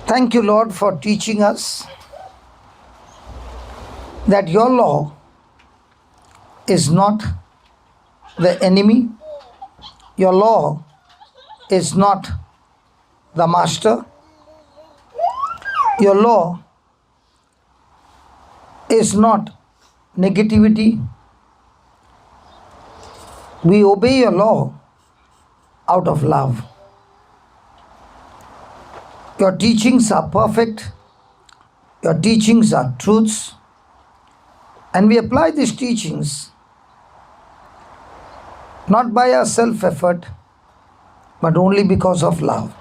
Thank you, Lord, for teaching us that your law is not the enemy, your law is not the master, your law is not negativity. We obey your law out of love. Your teachings are perfect, your teachings are truths, and we apply these teachings not by our self-effort, but only because of love.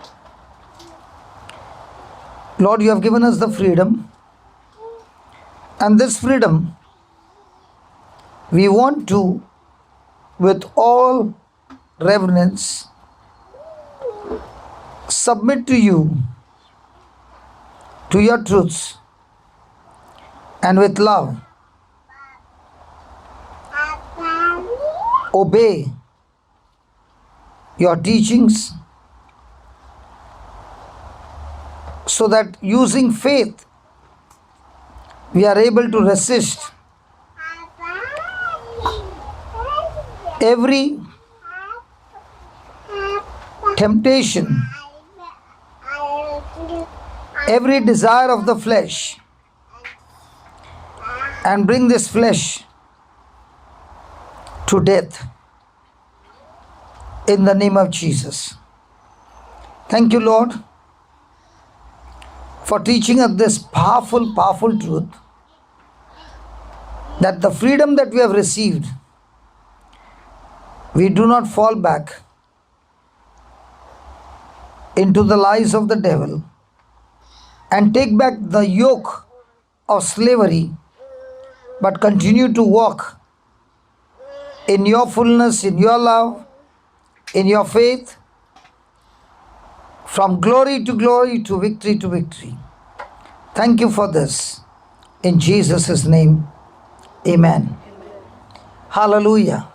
Lord, you have given us the freedom, and this freedom we want to, with all reverence, submit to you, to your truths, and with love obey your teachings, so that using faith we are able to resist every temptation, every desire of the flesh, and bring this flesh to death in the name of Jesus. Thank you, Lord, for teaching us this powerful truth, that the freedom that we have received, we do not fall back into the lies of the devil and take back the yoke of slavery, but continue to walk in your fullness, in your love, in your faith, from glory to glory, to victory to victory. Thank you for this. In Jesus' name, amen. Hallelujah.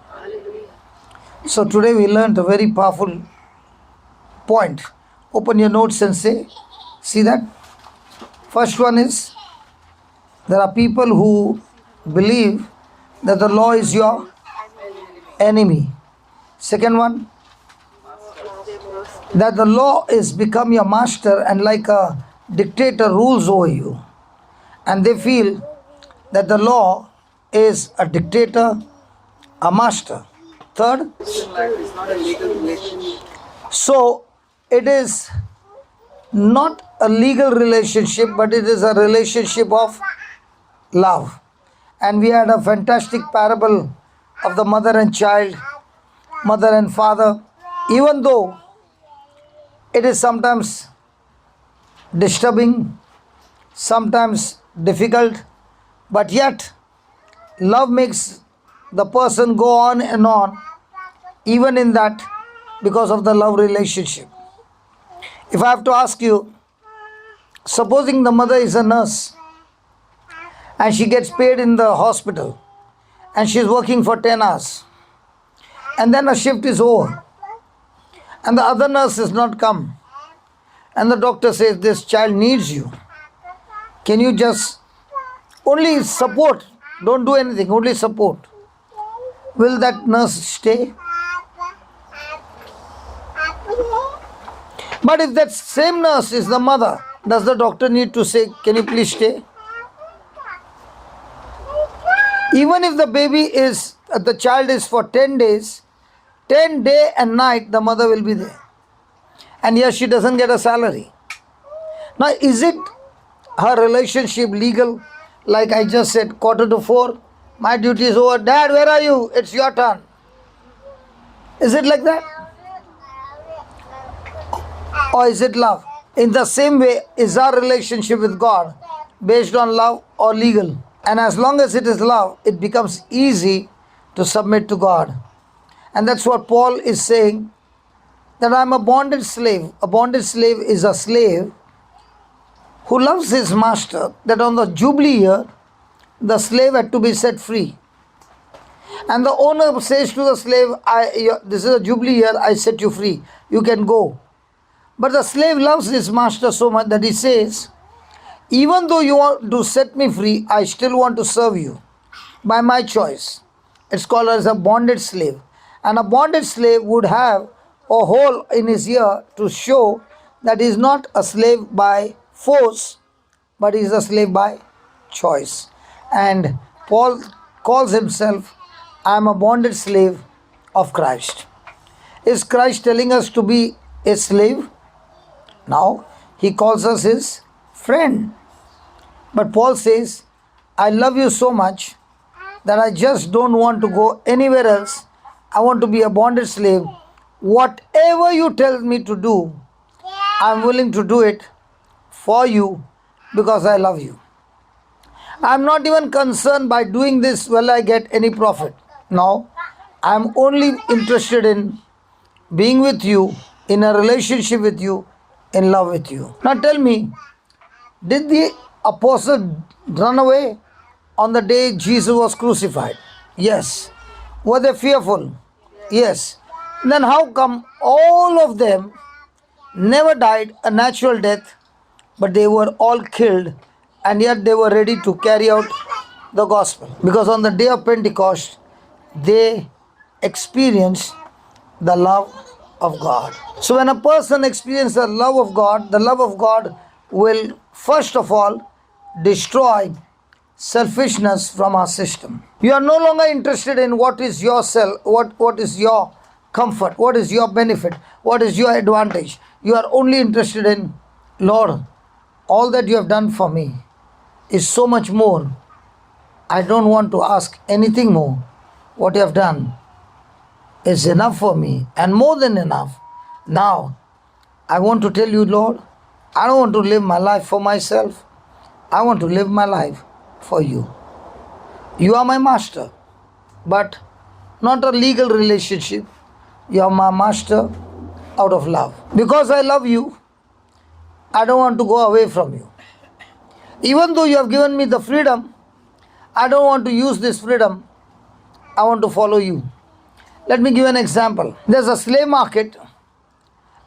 So today we learned a very powerful point. Open your notes and see that. First one is, there are people who believe that the law is your enemy. Second one, that the law is become your master and like a dictator rules over you. And they feel that the law is a dictator, a master. Third, so it is not a legal relationship, but it is a relationship of love. And we had a fantastic parable of the mother and child, mother and father. Even though it is sometimes disturbing, sometimes difficult, but yet love makes the person go on and on, even in that, because of the love relationship. If I have to ask you, supposing the mother is a nurse and she gets paid in the hospital and she is working for 10 hours, and then a shift is over and the other nurse has not come, and the doctor says, this child needs you, can you just only support, don't do anything, only support, will that nurse stay? But if that same nurse is the mother, does the doctor need to say, can you please stay? Even if the child is for 10 days, 10 day and night the mother will be there. And yes, she doesn't get a salary. Now, is it her relationship legal? Like I just said, 3:45, my duty is over. Dad, where are you? It's your turn. Is it like that? Or is it love? In the same way, is our relationship with God based on love or legal? And as long as it is love, it becomes easy to submit to God. And that's what Paul is saying, that I'm a bonded slave. A bonded slave is a slave who loves his master, that on the Jubilee year, the slave had to be set free. And the owner says to the slave, this is a Jubilee year, I set you free. You can go. But the slave loves his master so much that he says, even though you want to set me free, I still want to serve you by my choice. It's called as a bonded slave. And a bonded slave would have a hole in his ear to show that he is not a slave by force, but he is a slave by choice. And Paul calls himself, I am a bonded slave of Christ. Is Christ telling us to be a slave? Now, he calls us his friend. But Paul says, I love you so much that I just don't want to go anywhere else. I want to be a bonded slave. Whatever you tell me to do, I'm willing to do it for you because I love you. I'm not even concerned by doing this will I get any profit. No, I'm only interested in being with you, in a relationship with you, in love with you. Now tell me, did the apostle run away on the day Jesus was crucified? Yes. Were they fearful? Yes. Then how come all of them never died a natural death, but they were all killed, and yet they were ready to carry out the gospel? Because on the day of Pentecost, they experienced the love of God. So when a person experiences the love of God will first of all destroy selfishness from our system. You are no longer interested in what is your what is your comfort, what is your benefit, what is your advantage. You are only interested in, Lord, all that you have done for me is so much more. I don't want to ask anything more. What you have done is enough for me and more than enough. Now, I want to tell you, Lord, I don't want to live my life for myself. I want to live my life for you. You are my master, but not a legal relationship. You are my master out of love. Because I love you, I don't want to go away from you. Even though you have given me the freedom, I don't want to use this freedom. I want to follow you. Let me give an example. There's a slave market,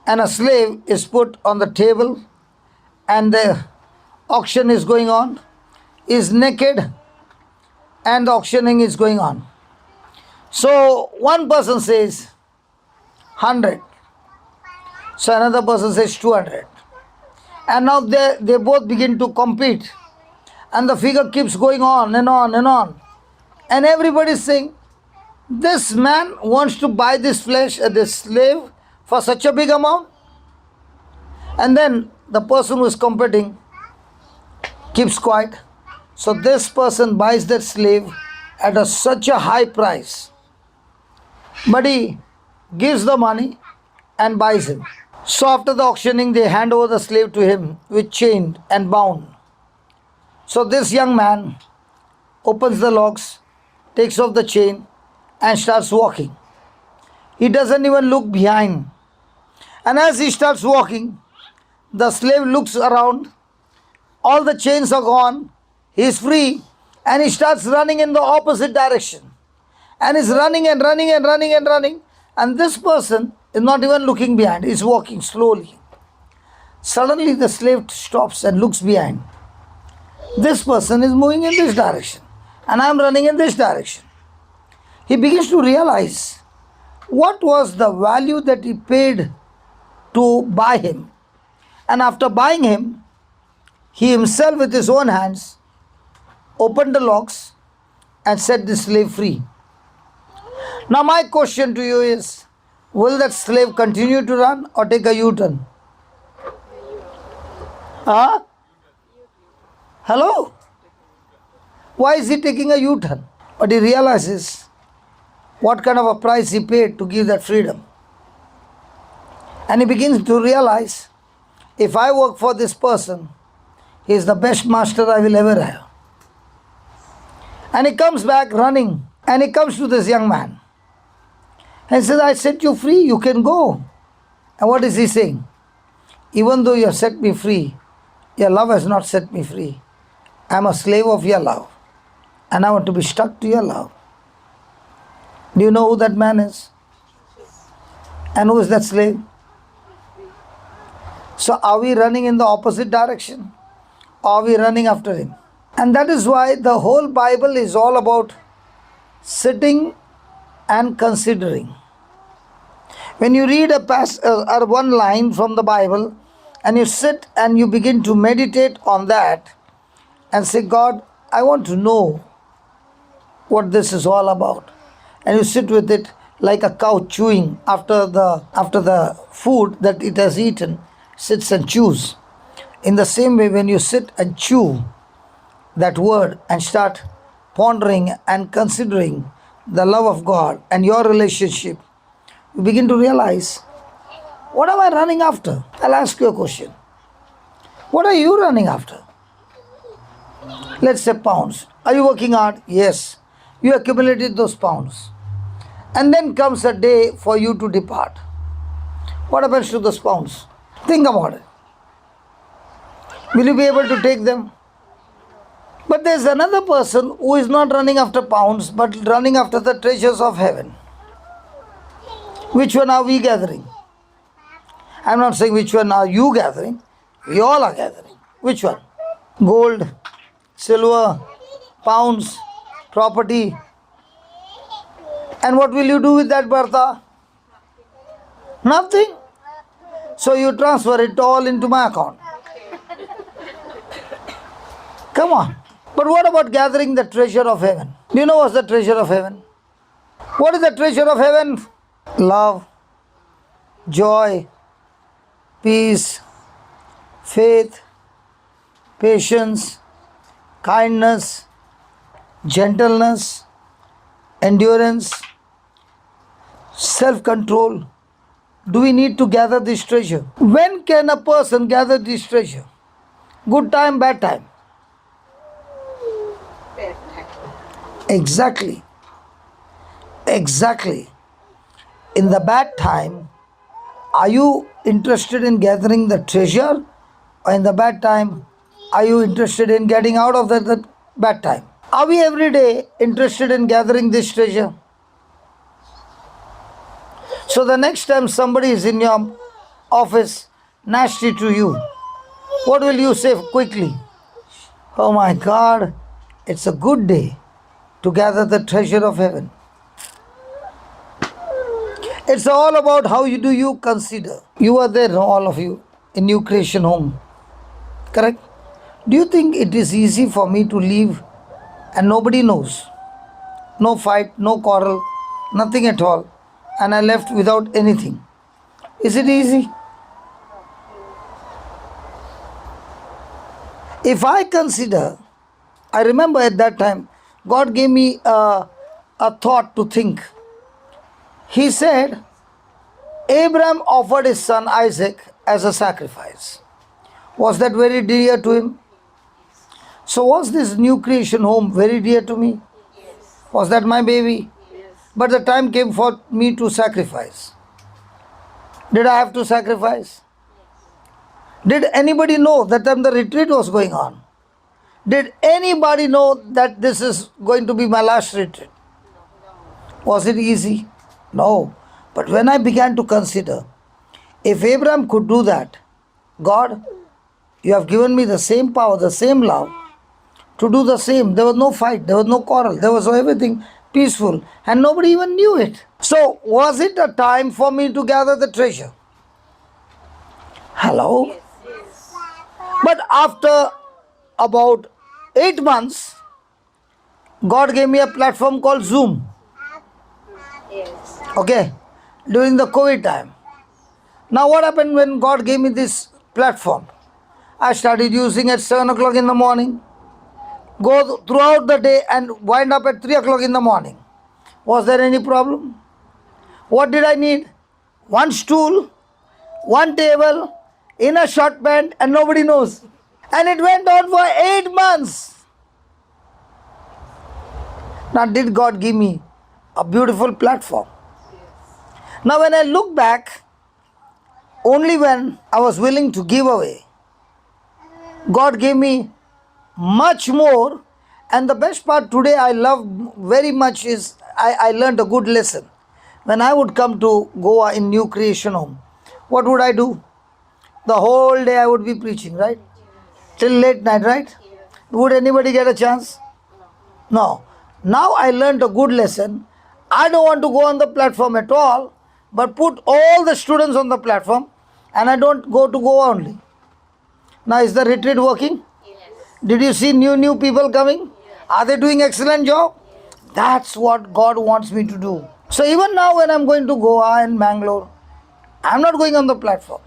and a slave is put on the table, and the auction is going on. Is naked, and the auctioning is going on. So one person says 100. So another person says 200. And now they both begin to compete. And the figure keeps going on and on and on. And everybody is saying, this man wants to buy this flesh, this slave, for such a big amount. And then the person who is competing keeps quiet. So this person buys that slave at such a high price. But he gives the money and buys him. So after the auctioning, they hand over the slave to him with chain and bound. So this young man opens the locks, takes off the chain, and starts walking. He doesn't even look behind. And as he starts walking, the slave looks around. All the chains are gone. He is free. And he starts running in the opposite direction. And he's running and running and running and running. And this person is not even looking behind. He's walking slowly. Suddenly the slave stops and looks behind. This person is moving in this direction. And I'm running in this direction. He begins to realize what was the value that he paid to buy him. And after buying him, he himself with his own hands opened the locks and set the slave free. Now my question to you is, will that slave continue to run or take a U-turn? Huh? Hello? Why is he taking a U-turn? But he realizes what kind of a price he paid to give that freedom. And he begins to realize, if I work for this person, he is the best master I will ever have. And he comes back running, and he comes to this young man and says, I set you free, you can go. And what is he saying? Even though you have set me free, your love has not set me free. I am a slave of your love, and I want to be stuck to your love. Do you know who that man is? And who is that slave? So are we running in the opposite direction? Or are we running after Him? And that is why the whole Bible is all about sitting and considering. When you read or one line from the Bible and you sit and you begin to meditate on that and say, God, I want to know what this is all about. And you sit with it like a cow chewing after the food that it has eaten, sits and chews. In the same way, when you sit and chew that word and start pondering and considering the love of God and your relationship, you begin to realize, what am I running after? I'll ask you a question. What are you running after? Let's say pounds. Are you working hard? Yes. You accumulated those pounds. And then comes a day for you to depart. What happens to those pounds? Think about it. Will you be able to take them? But there's another person who is not running after pounds, but running after the treasures of heaven. Which one are we gathering? I'm not saying which one are you gathering. We all are gathering. Which one? Gold, silver, pounds, property. And what will you do with that, Bertha? Nothing. So you transfer it all into my account. Come on. But what about gathering the treasure of heaven? Do you know what's the treasure of heaven? What is the treasure of heaven? Love, joy, peace, faith, patience, kindness, gentleness, endurance, self-control. Do we need to gather this treasure? When can a person gather this treasure? Good time, bad time? Exactly. In the bad time, are you interested in gathering the treasure? Or in the bad time, are you interested in getting out of the bad time? Are we every day interested in gathering this treasure? So the next time somebody is in your office nasty to you, what will you say quickly? Oh my God, it's a good day to gather the treasure of heaven. It's all about how do you consider. You are there, all of you, in New Creation Home. Correct? Do you think it is easy for me to leave and nobody knows? No fight, no quarrel, nothing at all. And I left without anything. Is it easy? If I consider, I remember at that time, God gave me a thought to think. He said, Abraham offered his son Isaac as a sacrifice. Was that very dear to him? So was this New Creation Home very dear to me? Yes. Was that my baby? Yes. But the time came for me to sacrifice. Did I have to sacrifice? Did anybody know that time the retreat was going on? Did anybody know that this is going to be my last retreat? Was it easy? No. But when I began to consider, if Abraham could do that, God, you have given me the same power, the same love to do the same. There was no fight, there was no quarrel, there was everything peaceful, and nobody even knew it. So, was it a time for me to gather the treasure? Hello? Yes. Yes. But after about 8 months, God gave me a platform called Zoom. Yes. Okay? During the COVID time. Now what happened when God gave me this platform? I started using at 7 o'clock in the morning, go throughout the day and wind up at 3 o'clock in the morning. Was there any problem? What did I need? One stool, one table, in a short pant, and nobody knows. And it went on for 8 months. Now did God give me a beautiful platform? Now when I look back, only when I was willing to give away, God gave me much more. And the best part today I love very much is I learned a good lesson. When I would come to Goa in New Creation Home, what would I do? The whole day I would be preaching, right? Till late night, right? Yes. Would anybody get a chance? No. No. Now I learned a good lesson. I don't want to go on the platform at all, but put all the students on the platform, and I don't go only. Now is the retreat working? Yes. Did you see new people coming? Yes. Are they doing excellent job? Yes. That's what God wants me to do. So even now when I'm going to Goa and Bangalore, I'm not going on the platform.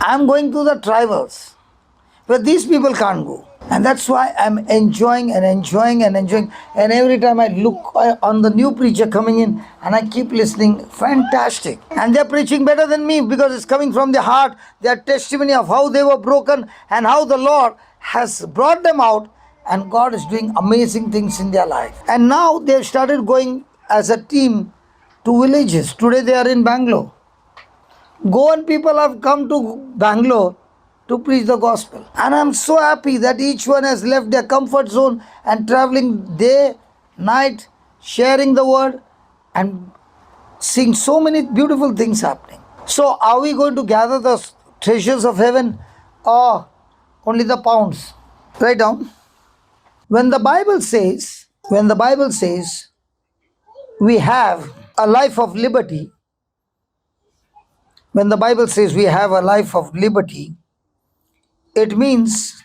I'm going to the tribals where these people can't go. And that's why I'm enjoying and enjoying and enjoying. And every time I look on the new preacher coming in and I keep listening, fantastic. And they're preaching better than me because it's coming from their heart, their testimony of how they were broken and how the Lord has brought them out. And God is doing amazing things in their life. And now they've started going as a team to villages. Today they are in Bangalore. Goan people have come to Bangalore to preach the gospel. And I'm so happy that each one has left their comfort zone and traveling day, night, sharing the word and seeing so many beautiful things happening. So, are we going to gather the treasures of heaven or only the pounds? Write down. When the Bible says we have a life of liberty, when the Bible says we have a life of liberty, it means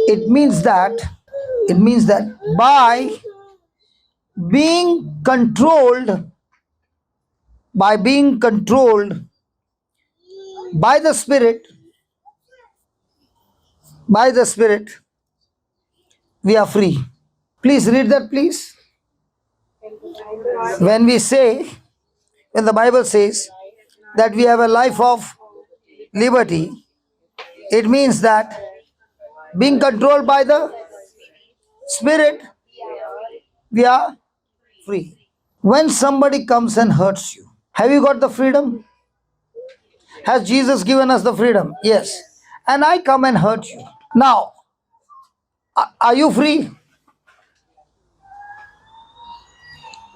it means that it means that by being controlled by being controlled by the spirit we are free. Please read that, please. when we say when the Bible says that we have a life of liberty, it means that being controlled by the spirit we are free. When somebody comes and hurts you, have you got the freedom? Has Jesus given us the freedom? Yes. And I come and hurt you. Now, are you free?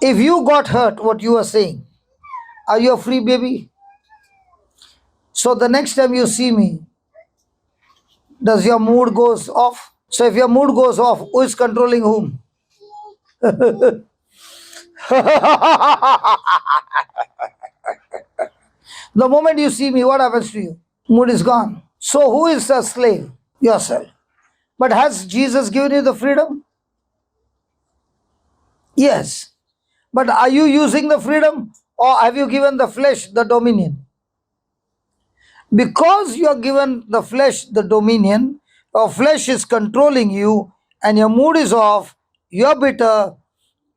If you got hurt, what you are saying, are you a free baby? So the next time you see me, does your mood goes off? So if your mood goes off, who is controlling whom? The moment you see me, what happens to you? Mood is gone. So who is a slave? Yourself. But has Jesus given you the freedom? Yes. But are you using the freedom or have you given the flesh the dominion? Because you are given the flesh the dominion, your flesh is controlling you and your mood is off, you're bitter,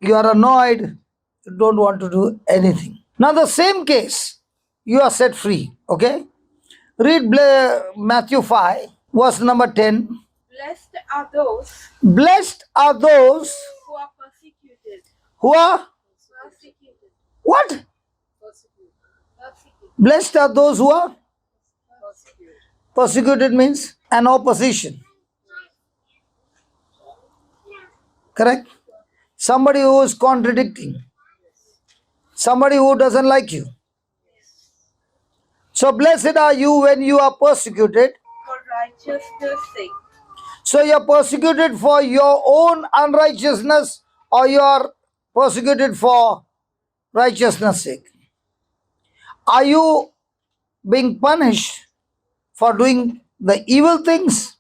you are annoyed, you don't want to do anything. Now, the same case, you are set free. Okay? Read Matthew 5, verse number 10. Blessed are those Blessed are those who are persecuted. who are Persecuted. what? Persecuted. Persecuted. Blessed are those who are Persecuted. persecuted means an opposition. Correct? Somebody who is contradicting. Somebody who doesn't like you. So blessed are you when you are persecuted. For righteousness' sake. So you are persecuted for your own unrighteousness or you are persecuted for righteousness' sake. Are you being punished for doing the evil things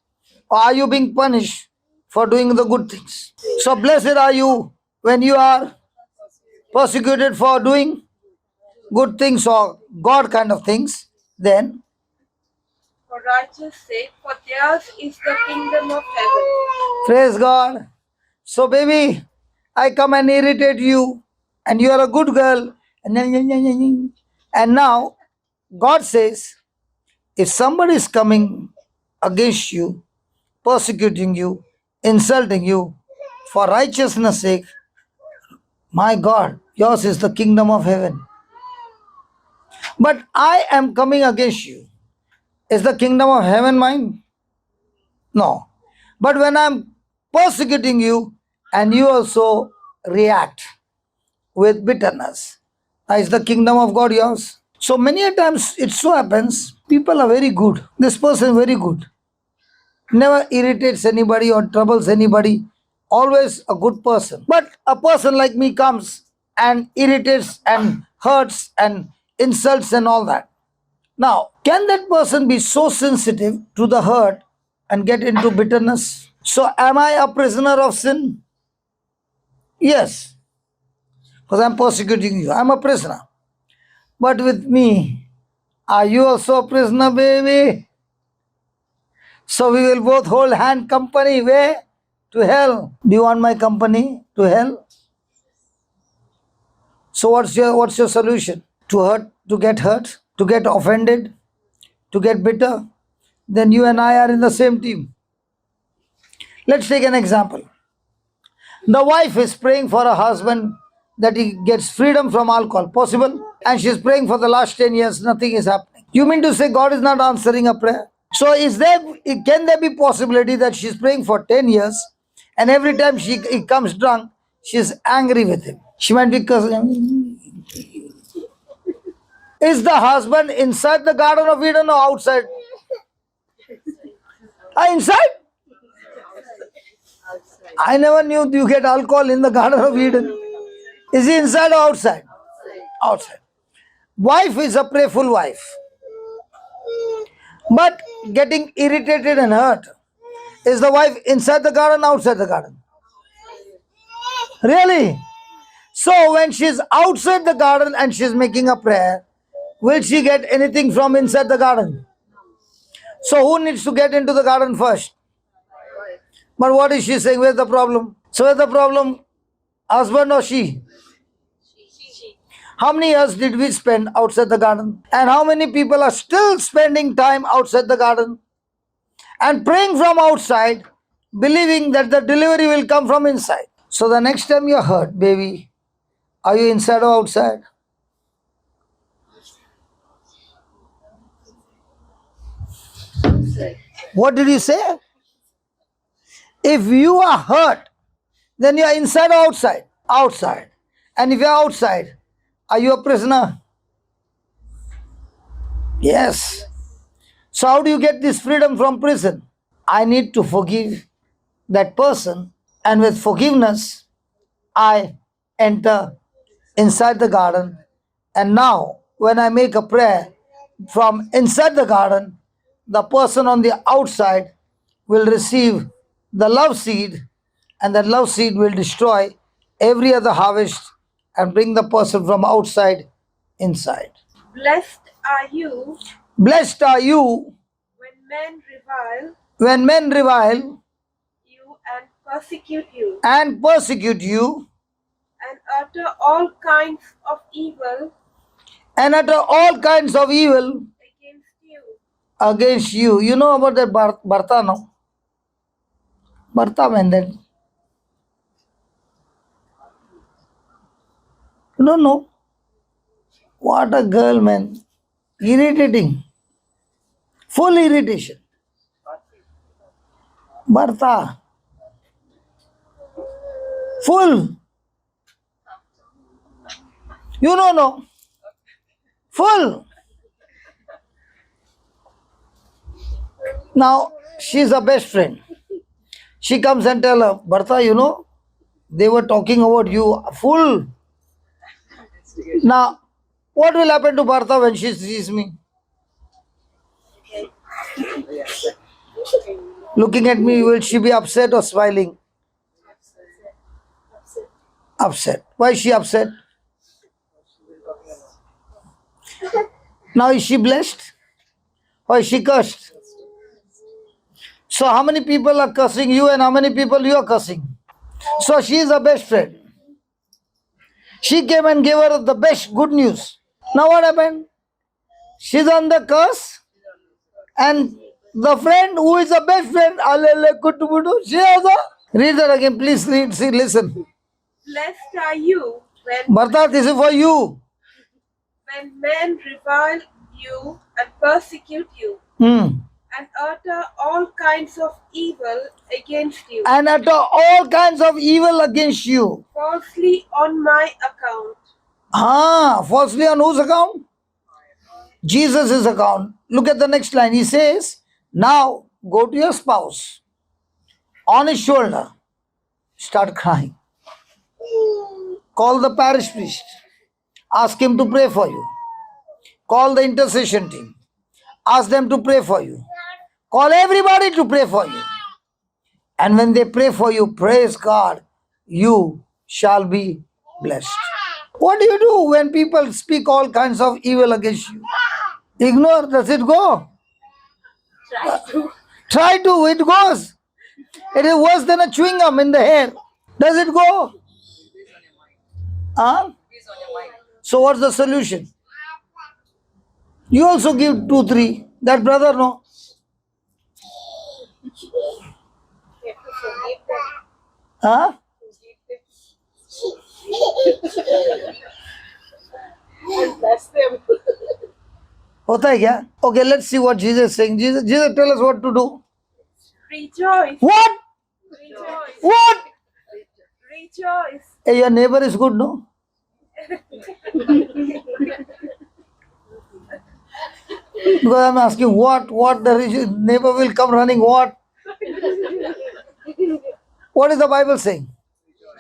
or are you being punished for doing the good things? So blessed are you when you are persecuted for doing good things or God kind of things. Then For righteous sake, for theirs is the kingdom of heaven. praise God. So baby, I come and irritate you and you are a good girl. And now God says, if somebody is coming against you, persecuting you, insulting you for righteousness' sake, my God, yours is the kingdom of heaven. But I am coming against you. Is the kingdom of heaven mine? No. But when I'm persecuting you and you also react with bitterness, is the kingdom of God yours? So many a times it so happens, people are very good. This person very good. Never irritates anybody or troubles anybody. Always a good person. But a person like me comes and irritates and hurts and insults and all that. Now, can that person be so sensitive to the hurt and get into bitterness? So, am I a prisoner of sin? Yes, because I'm persecuting you. I'm a prisoner. But with me, are you also a prisoner, baby? So we will both hold hand company way to hell. Do you want my company to hell? So what's your solution? To get hurt, to get offended, to get bitter? Then you and I are in the same team. Let's take an example. The wife is praying for her husband that he gets freedom from alcohol. Possible? And she's praying for the last 10 years, nothing is happening. You mean to say God is not answering a prayer? So can there be possibility that she's praying for 10 years and every time he comes drunk, she's angry with him? She might be cursing. Is the husband inside the Garden of Eden or outside? Inside? I never knew you get alcohol in the Garden of Eden. Is he inside or outside? Outside. Wife is a prayerful wife. But getting irritated and hurt. Is the wife inside the garden, outside the garden? Really? So when she's outside the garden and she's making a prayer, will she get anything from inside the garden? So who needs to get into the garden first? But what is she saying? Where's the problem? So where's the problem? Husband or she? How many years did we spend outside the garden? And how many people are still spending time outside the garden? And praying from outside, believing that the delivery will come from inside. So the next time you're hurt, baby, are you inside or outside? What did you say? If you are hurt, then you are inside or outside? Outside. And if you are outside, are you a prisoner? Yes. So how do you get this freedom from prison? I need to forgive that person, and with forgiveness, I enter inside the garden. And now, when I make a prayer from inside the garden, the person on the outside will receive the love seed, and that love seed will destroy every other harvest and bring the person from outside inside. Blessed are you Blessed are you when men revile you and persecute you and utter all kinds of evil and utter all kinds of evil against you. against you. You know about that Bharta, no? Bharta man, that. You don't know? What a girl, man. Irritating. Full irritation. Bharta. Full. You don't know? Full. Now, she's a best friend. She comes and tell her, Bharta, you know, they were talking about you. Full. Now, what will happen to Bharta when she sees me? Looking at me, will she be upset or smiling? Upset. Why is she upset? Now, is she blessed or is she cursed? So, how many people are cursing you and how many people you are cursing? So, she is a best friend. She came and gave her the best good news. Now, what happened? She's on the curse, and the friend who is a best friend, she also. Read that again, please. Read, see, listen. Blessed are you Bharta, this is for you. when men revile you and persecute you Hmm. and utter all kinds of evil against you, And utter all kinds of evil against you. falsely on my account. Falsely on whose account? Jesus' account. Look at the next line. He says, now go to your spouse on his shoulder, start crying. Call the parish priest, ask him to pray for you. Call the intercession team, ask them to pray for you. Call everybody to pray for you. And when they pray for you, praise God, you shall be blessed. What do you do when people speak all kinds of evil against you? Ignore, does it go? Try to, it goes. It is worse than a chewing gum in the hair. Does it go? Huh? So what's the solution? You also give 2, 3. That brother, no. Huh? होता है क्या? Okay, let's see what Jesus is saying. Jesus, tell us what to do. Rejoice. What? Rejoice. What? Rejoice. Hey, your neighbor is good, no? Because I'm asking what the neighbor will come running, what? What is the Bible saying?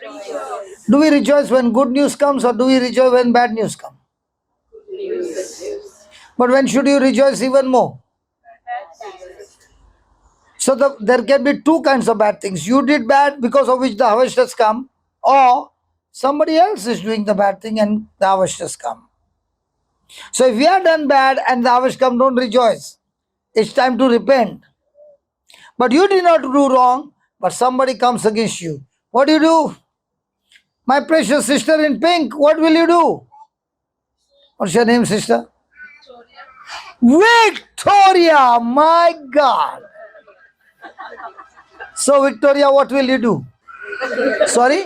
Rejoice. Do we rejoice when good news comes or do we rejoice when bad news comes? But when should you rejoice even more? So there can be 2 kinds of bad things. You did bad because of which the harvest has come, or somebody else is doing the bad thing and the harvest has come. So if you have done bad and the harvest come, don't rejoice. It's time to repent. But you did not do wrong, but somebody comes against you. What do you do? My precious sister in pink, what will you do? What's your name, sister? Victoria, my God. So, Victoria, what will you do? Sorry?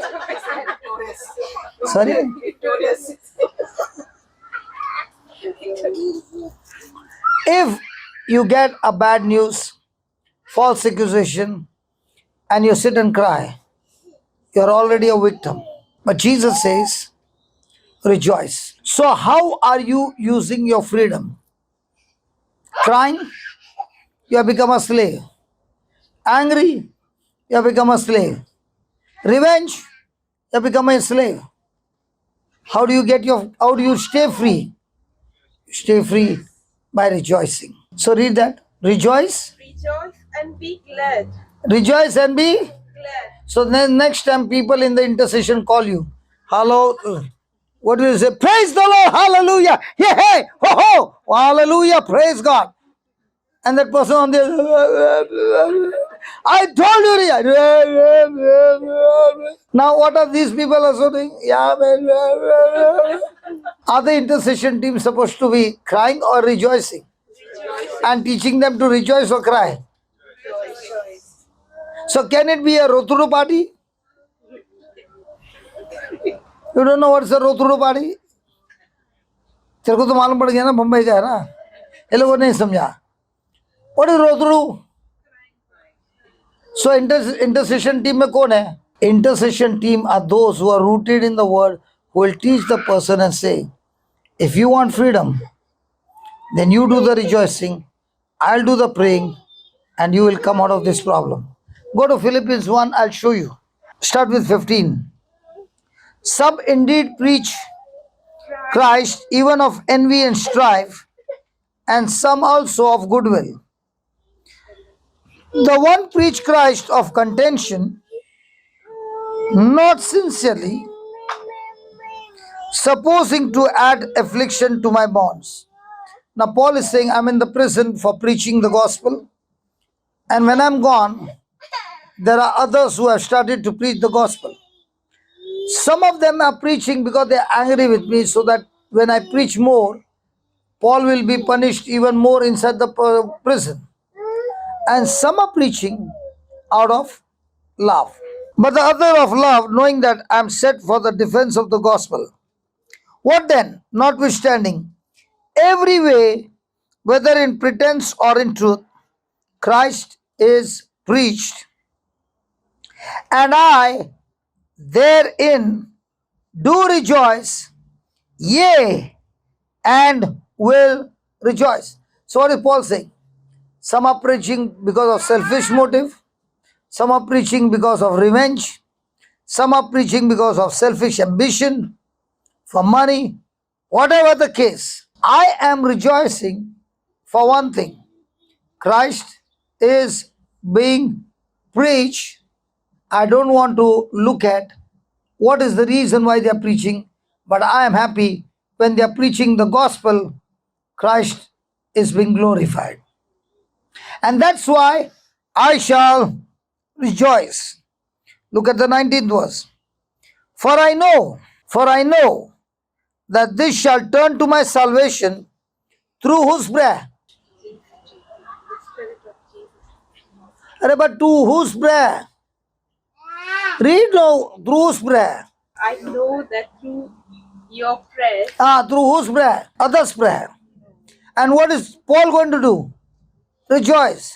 Sorry? If you get a bad news, false accusation, and you sit and cry, you're already a victim. But Jesus says, rejoice. So, how are you using your freedom? Crying? You have become a slave. Angry? You have become a slave. Revenge? You have become a slave. How do you stay free? Stay free by rejoicing. So read that. Rejoice. Rejoice and be glad. Rejoice and be. Glad. So then next time people in the intercession call you, hello, what do you say? Praise the Lord, hallelujah. Yeah, hey, ho, ho, hallelujah, praise God. And that person on the I told you. Now what are these people also doing? Are the intercession team supposed to be crying or rejoicing? And teaching them to rejoice or cry? Rejoice. So can it be a Roturu party? You don't know what's a Roturu party? तेरे को तो मालूम पड़ गया ना, बम्बई का है ना, ये लोगों ने नहीं समझा. What is Roturu? So intercession team में कौन है? Intercession team are those who are rooted in the word, who will teach the person and say, if you want freedom, then you do the rejoicing, I'll do the praying, and you will come out of this problem. Go to Philippians 1, I'll show you. Start with 15. Some indeed preach Christ even of envy and strife, and some also of goodwill. The one preach Christ of contention, not sincerely, supposing to add affliction to my bonds. Now Paul is saying, I'm in the prison for preaching the gospel, and when I'm gone, there are others who have started to preach the gospel. Some of them are preaching because they are angry with me, so that when I preach more, Paul will be punished even more inside the prison. And some are preaching out of love. But the other of love, knowing that I am set for the defense of the gospel. What then? Notwithstanding, every way, whether in pretense or in truth, Christ is preached, and I therein do rejoice, yea, and will rejoice. So what is Paul saying? Some are preaching because of selfish motive. Some are preaching because of revenge. Some are preaching because of selfish ambition, for money. Whatever the case, I am rejoicing for one thing. Christ is being preached. I don't want to look at what is the reason why they are preaching, but I am happy when they are preaching the gospel. Christ is being glorified. And that's why I shall rejoice. Look at the 19th verse. For I know that this shall turn to my salvation through whose prayer? But to whose prayer? Read now, through whose prayer? I know that through your prayers, Through whose prayer? Others' prayer. And what is Paul going to do? Rejoice.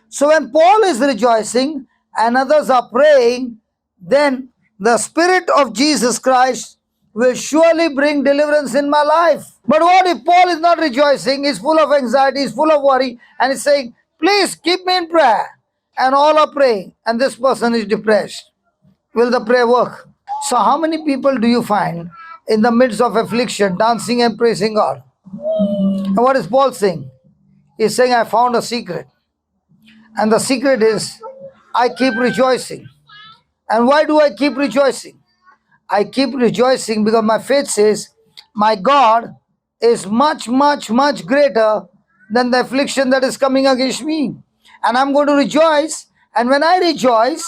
So when Paul is rejoicing and others are praying, then the Spirit of Jesus Christ will surely bring deliverance in my life. But what if Paul is not rejoicing, he's full of anxiety, he's full of worry, and he's saying, please keep me in prayer. And all are praying, and this person is depressed. Will the prayer work? So how many people do you find in the midst of affliction dancing and praising God? And what is Paul saying? He's saying, I found a secret. And the secret is, I keep rejoicing. And why do I keep rejoicing? I keep rejoicing because my faith says, my God is much, much, much greater than the affliction that is coming against me. And I'm going to rejoice. And when I rejoice,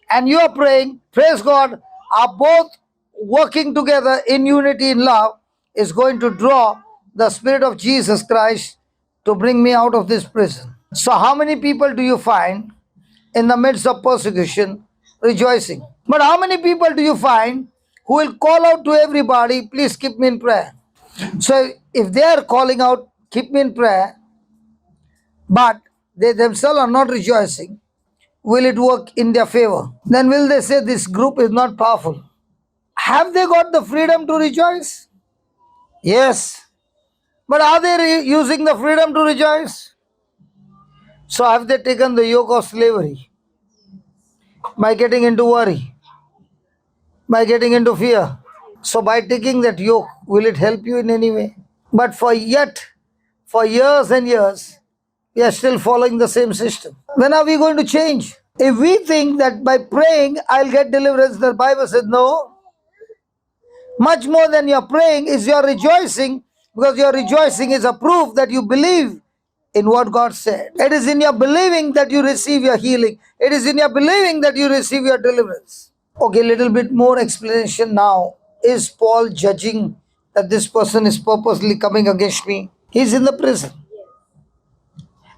and you are praying, praise God, are both working together in unity, in love, is going to draw the Spirit of Jesus Christ to bring me out of this prison. So how many people do you find in the midst of persecution rejoicing? But how many people do you find who will call out to everybody, please keep me in prayer? So if they are calling out, keep me in prayer, but they themselves are not rejoicing, will it work in their favor? Then will they say this group is not powerful? Have they got the freedom to rejoice? Yes. But are they using the freedom to rejoice? So have they taken the yoke of slavery by getting into worry, by getting into fear? So by taking that yoke, will it help you in any way? But for years and years, we are still following the same system. When are we going to change? If we think that by praying I'll get deliverance, the Bible says no. Much more than you're praying is you're rejoicing, because your rejoicing is a proof that you believe in what God said. It is in your believing that you receive your healing. It is in your believing that you receive your deliverance. Okay, little bit more explanation now. Is Paul judging that this person is purposely coming against me? He's in the prison.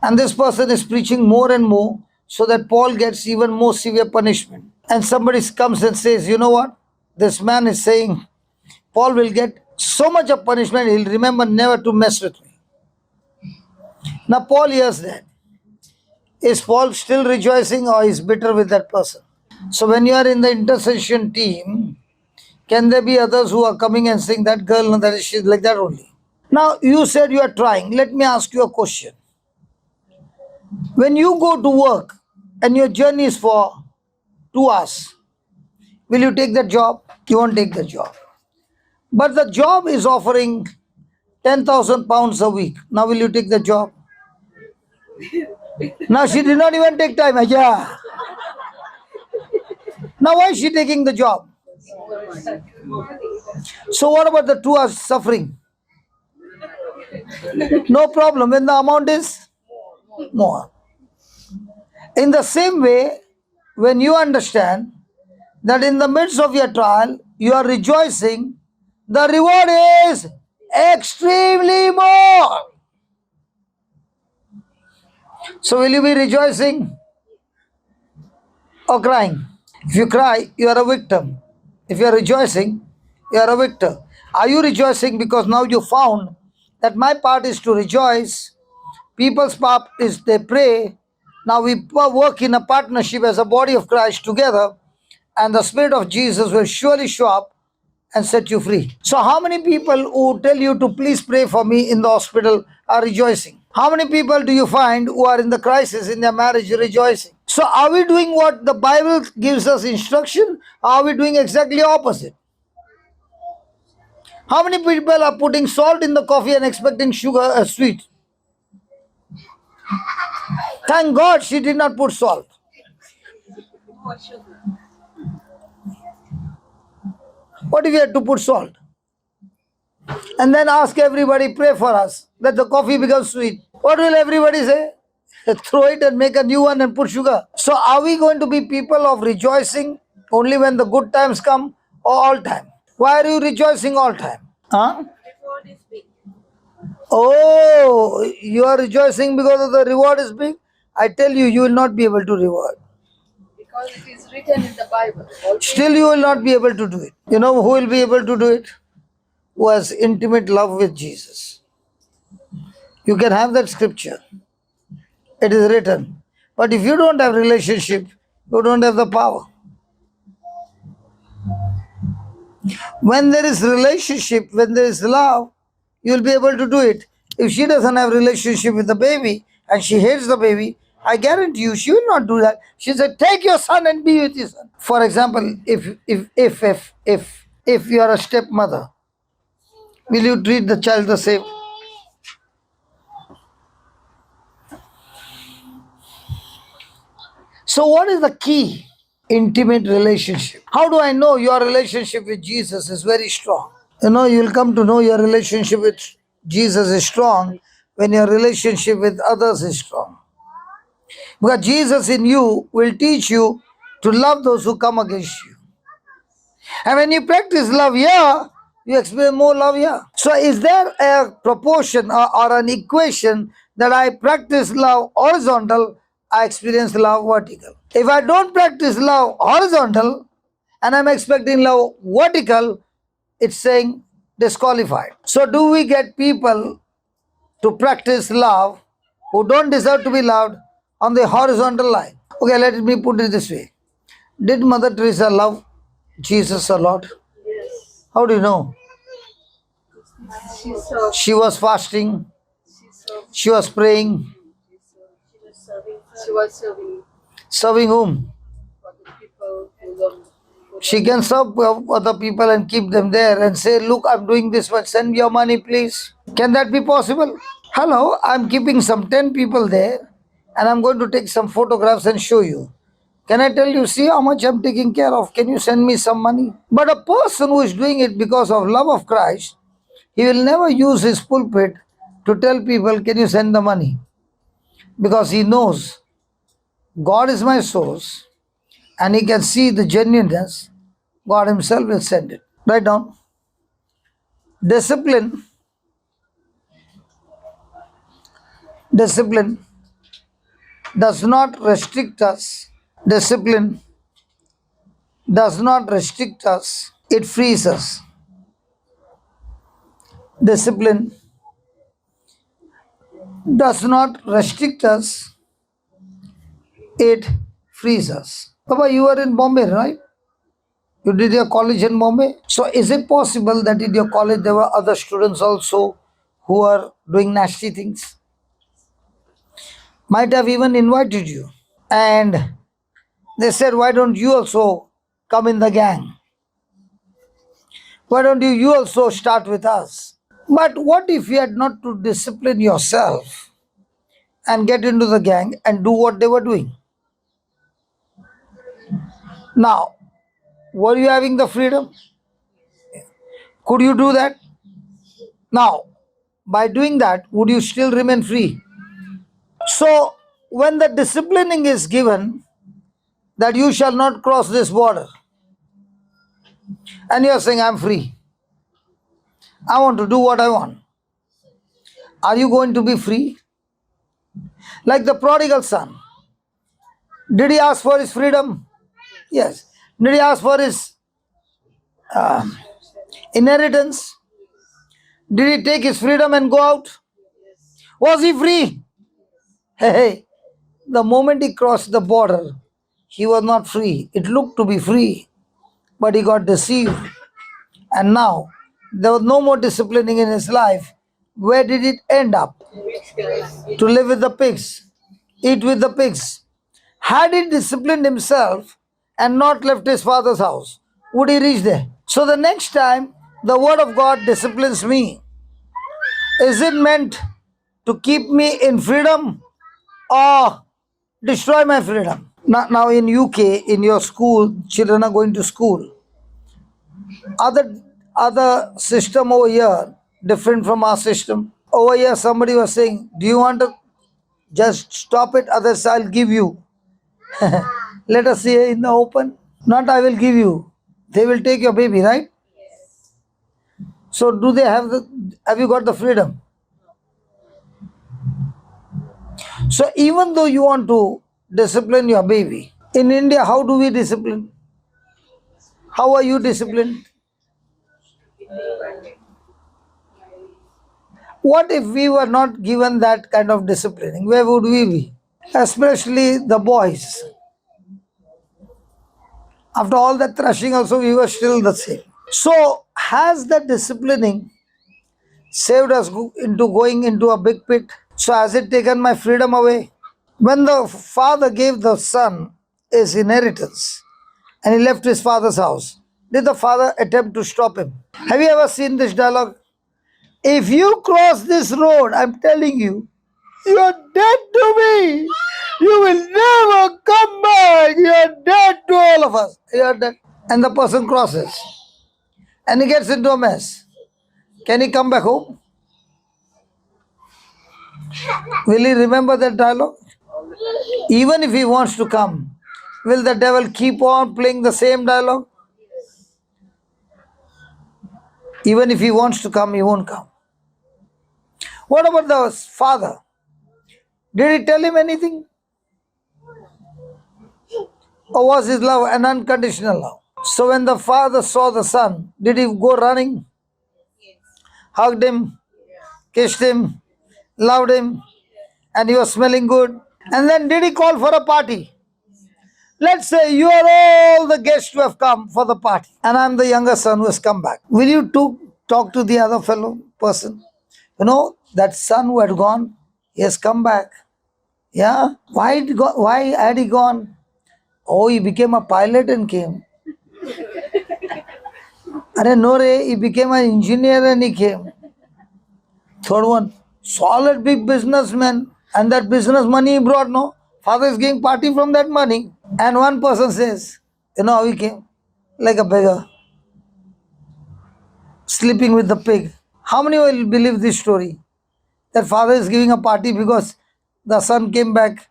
And this person is preaching more and more so that Paul gets even more severe punishment. And somebody comes and says, you know what? This man is saying Paul will get so much of punishment, he'll remember never to mess with me. Now Paul hears that. Is Paul still rejoicing or is bitter with that person? So when you are in the intercession team, can there be others who are coming and saying that girl, no, that is she's like that only? Now you said you are trying. Let me ask you a question. When you go to work and your journey is for 2 hours, will you take that job? You won't take the job. But the job is offering 10,000 pounds a week. Now will you take the job? Now she did not even take time. Yeah. Now why is she taking the job? So what about the 2 hours suffering? No problem when the amount is more. In the same way, when you understand that in the midst of your trial, you are rejoicing, the reward is extremely more. So will you be rejoicing or crying? If you cry, you are a victim. If you are rejoicing, you are a victor. Are you rejoicing because now you found that my part is to rejoice, people's part is they pray, now we work in a partnership as a body of Christ together, and the Spirit of Jesus will surely show up and set you free. So how many people who tell you to please pray for me in the hospital, are rejoicing? How many people do you find who are in the crisis in their marriage rejoicing? So are we doing what the Bible gives us instruction? Or are we doing exactly opposite? How many people are putting salt in the coffee and expecting sugar sweet? Thank God she did not put salt. More sugar. What if you had to put salt? And then ask everybody, pray for us, that the coffee becomes sweet. What will everybody say? Throw it and make a new one and put sugar. So are we going to be people of rejoicing only when the good times come, or all time? Why are you rejoicing all time? Huh? Before this big. Oh, you are rejoicing because of the reward is big? I tell you, you will not be able to reward. Because it is written in the Bible. Still, you will not be able to do it. You know who will be able to do it? Who has intimate love with Jesus. You can have that scripture. It is written. But if you don't have relationship, you don't have the power. When there is relationship, when there is love, you will be able to do it. If she doesn't have relationship with the baby and she hates the baby, I guarantee you she will not do that. She said, take your son and be with your son. For example, if you are a stepmother, will you treat the child the same? So what is the key? Intimate relationship. How do I know your relationship with Jesus is very strong? You know, you will come to know your relationship with Jesus is strong when your relationship with others is strong. Because Jesus in you will teach you to love those who come against you. And when you practice love here, you experience more love here. So is there a proportion or an equation that I practice love horizontal, I experience love vertical? If I don't practice love horizontal and I'm expecting love vertical, it's saying disqualified. So do we get people to practice love who don't deserve to be loved on the horizontal line? Okay, let me put it this way. Did Mother Teresa love Jesus a lot? Yes. How do you know? She served. She was fasting, She served. she was praying, She was serving serving whom? for the people who love. She can serve other people and keep them there and say, look, I'm doing this much, send me your money, please. Can that be possible? Hello, I'm keeping some 10 people there and I'm going to take some photographs and show you. Can I tell you, see how much I'm taking care of? Can you send me some money? But a person who is doing it because of love of Christ, he will never use his pulpit to tell people, can you send the money? Because he knows God is my source and he can see the genuineness. God himself will send it. Write down. Discipline does not restrict us. Discipline does not restrict us. It frees us. Discipline does not restrict us. It frees us. Papa, you are in Bombay, right? You did your college in Bombay. So is it possible that in your college there were other students also who are doing nasty things? Might have even invited you. And they said, why don't you also come in the gang? Why don't you also start with us? But what if you had not to discipline yourself and get into the gang and do what they were doing? Now, were you having the freedom? Could you do that? Now, by doing that, would you still remain free? So, when the disciplining is given that you shall not cross this border, and you are saying, I'm free, I want to do what I want, are you going to be free? Like the prodigal son. Did he ask for his freedom? Yes. Did he ask for his inheritance? Did he take his freedom and go out? Was he free? Hey, the moment he crossed the border, he was not free. It looked to be free, but he got deceived. And now, there was no more disciplining in his life. where did it end up? To live with the pigs, eat with the pigs. Had he disciplined himself and not left his father's house, would he reach there? So the next time the word of God disciplines me, is it meant to keep me in freedom or destroy my freedom? Now in UK, in your school, children are going to school. Other system over here different from our system. Over here, somebody was saying, "Do you want to just stop it? Others I'll give you." Let us say in the open. Not I will give you. They will take your baby, right? So do they have the? Have you got the freedom? So even though you want to discipline your baby, in India, how do we discipline? How are you disciplined? What if we were not given that kind of disciplining? Where would we be? Especially the boys. After all that thrashing, also we were still the same. So, has the disciplining saved us into going into a big pit? So, has it taken my freedom away? When the father gave the son his inheritance and he left his father's house, did the father attempt to stop him? Have you ever seen this dialogue? If you cross this road, I'm telling you, you're dead to me. You will never come back. You're dead to all of us. You're dead. And the person crosses and he gets into a mess. Can he come back home? Will he remember that dialogue? Even if he wants to come, will the devil keep on playing the same dialogue? Even if he wants to come, he won't come. What about the father? Did he tell him anything? Or was his love an unconditional love? So when the father saw the son, did he go running? Hugged him, kissed him, loved him, and he was smelling good. And then did he call for a party? Let's say you are all the guests who have come for the party, and I'm the younger son who has come back. Will you talk to the other fellow person? You know, that son who had gone, he has come back. Yeah? Why had he gone? Oh, he became a pilot and came. Are no re, he became an engineer and he came. Third one, solid big businessman, and that business money he brought, no? Father is giving party from that money. And one person says, you know how he came? Like a beggar, sleeping with the pig. How many will believe this story? That father is giving a party because the son came back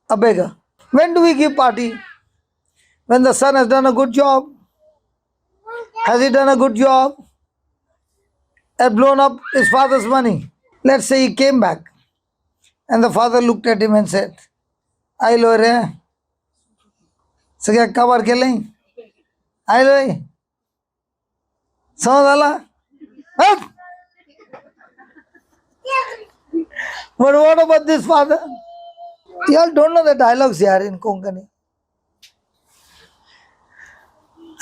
a beggar. When do we give party? When the son has done a good job. Has he done a good job? Has blown up his father's money. Let's say he came back and the father looked at him and said, I lore, cover killing. I lore. But what about this father? You all don't know the dialogues here in Konkani.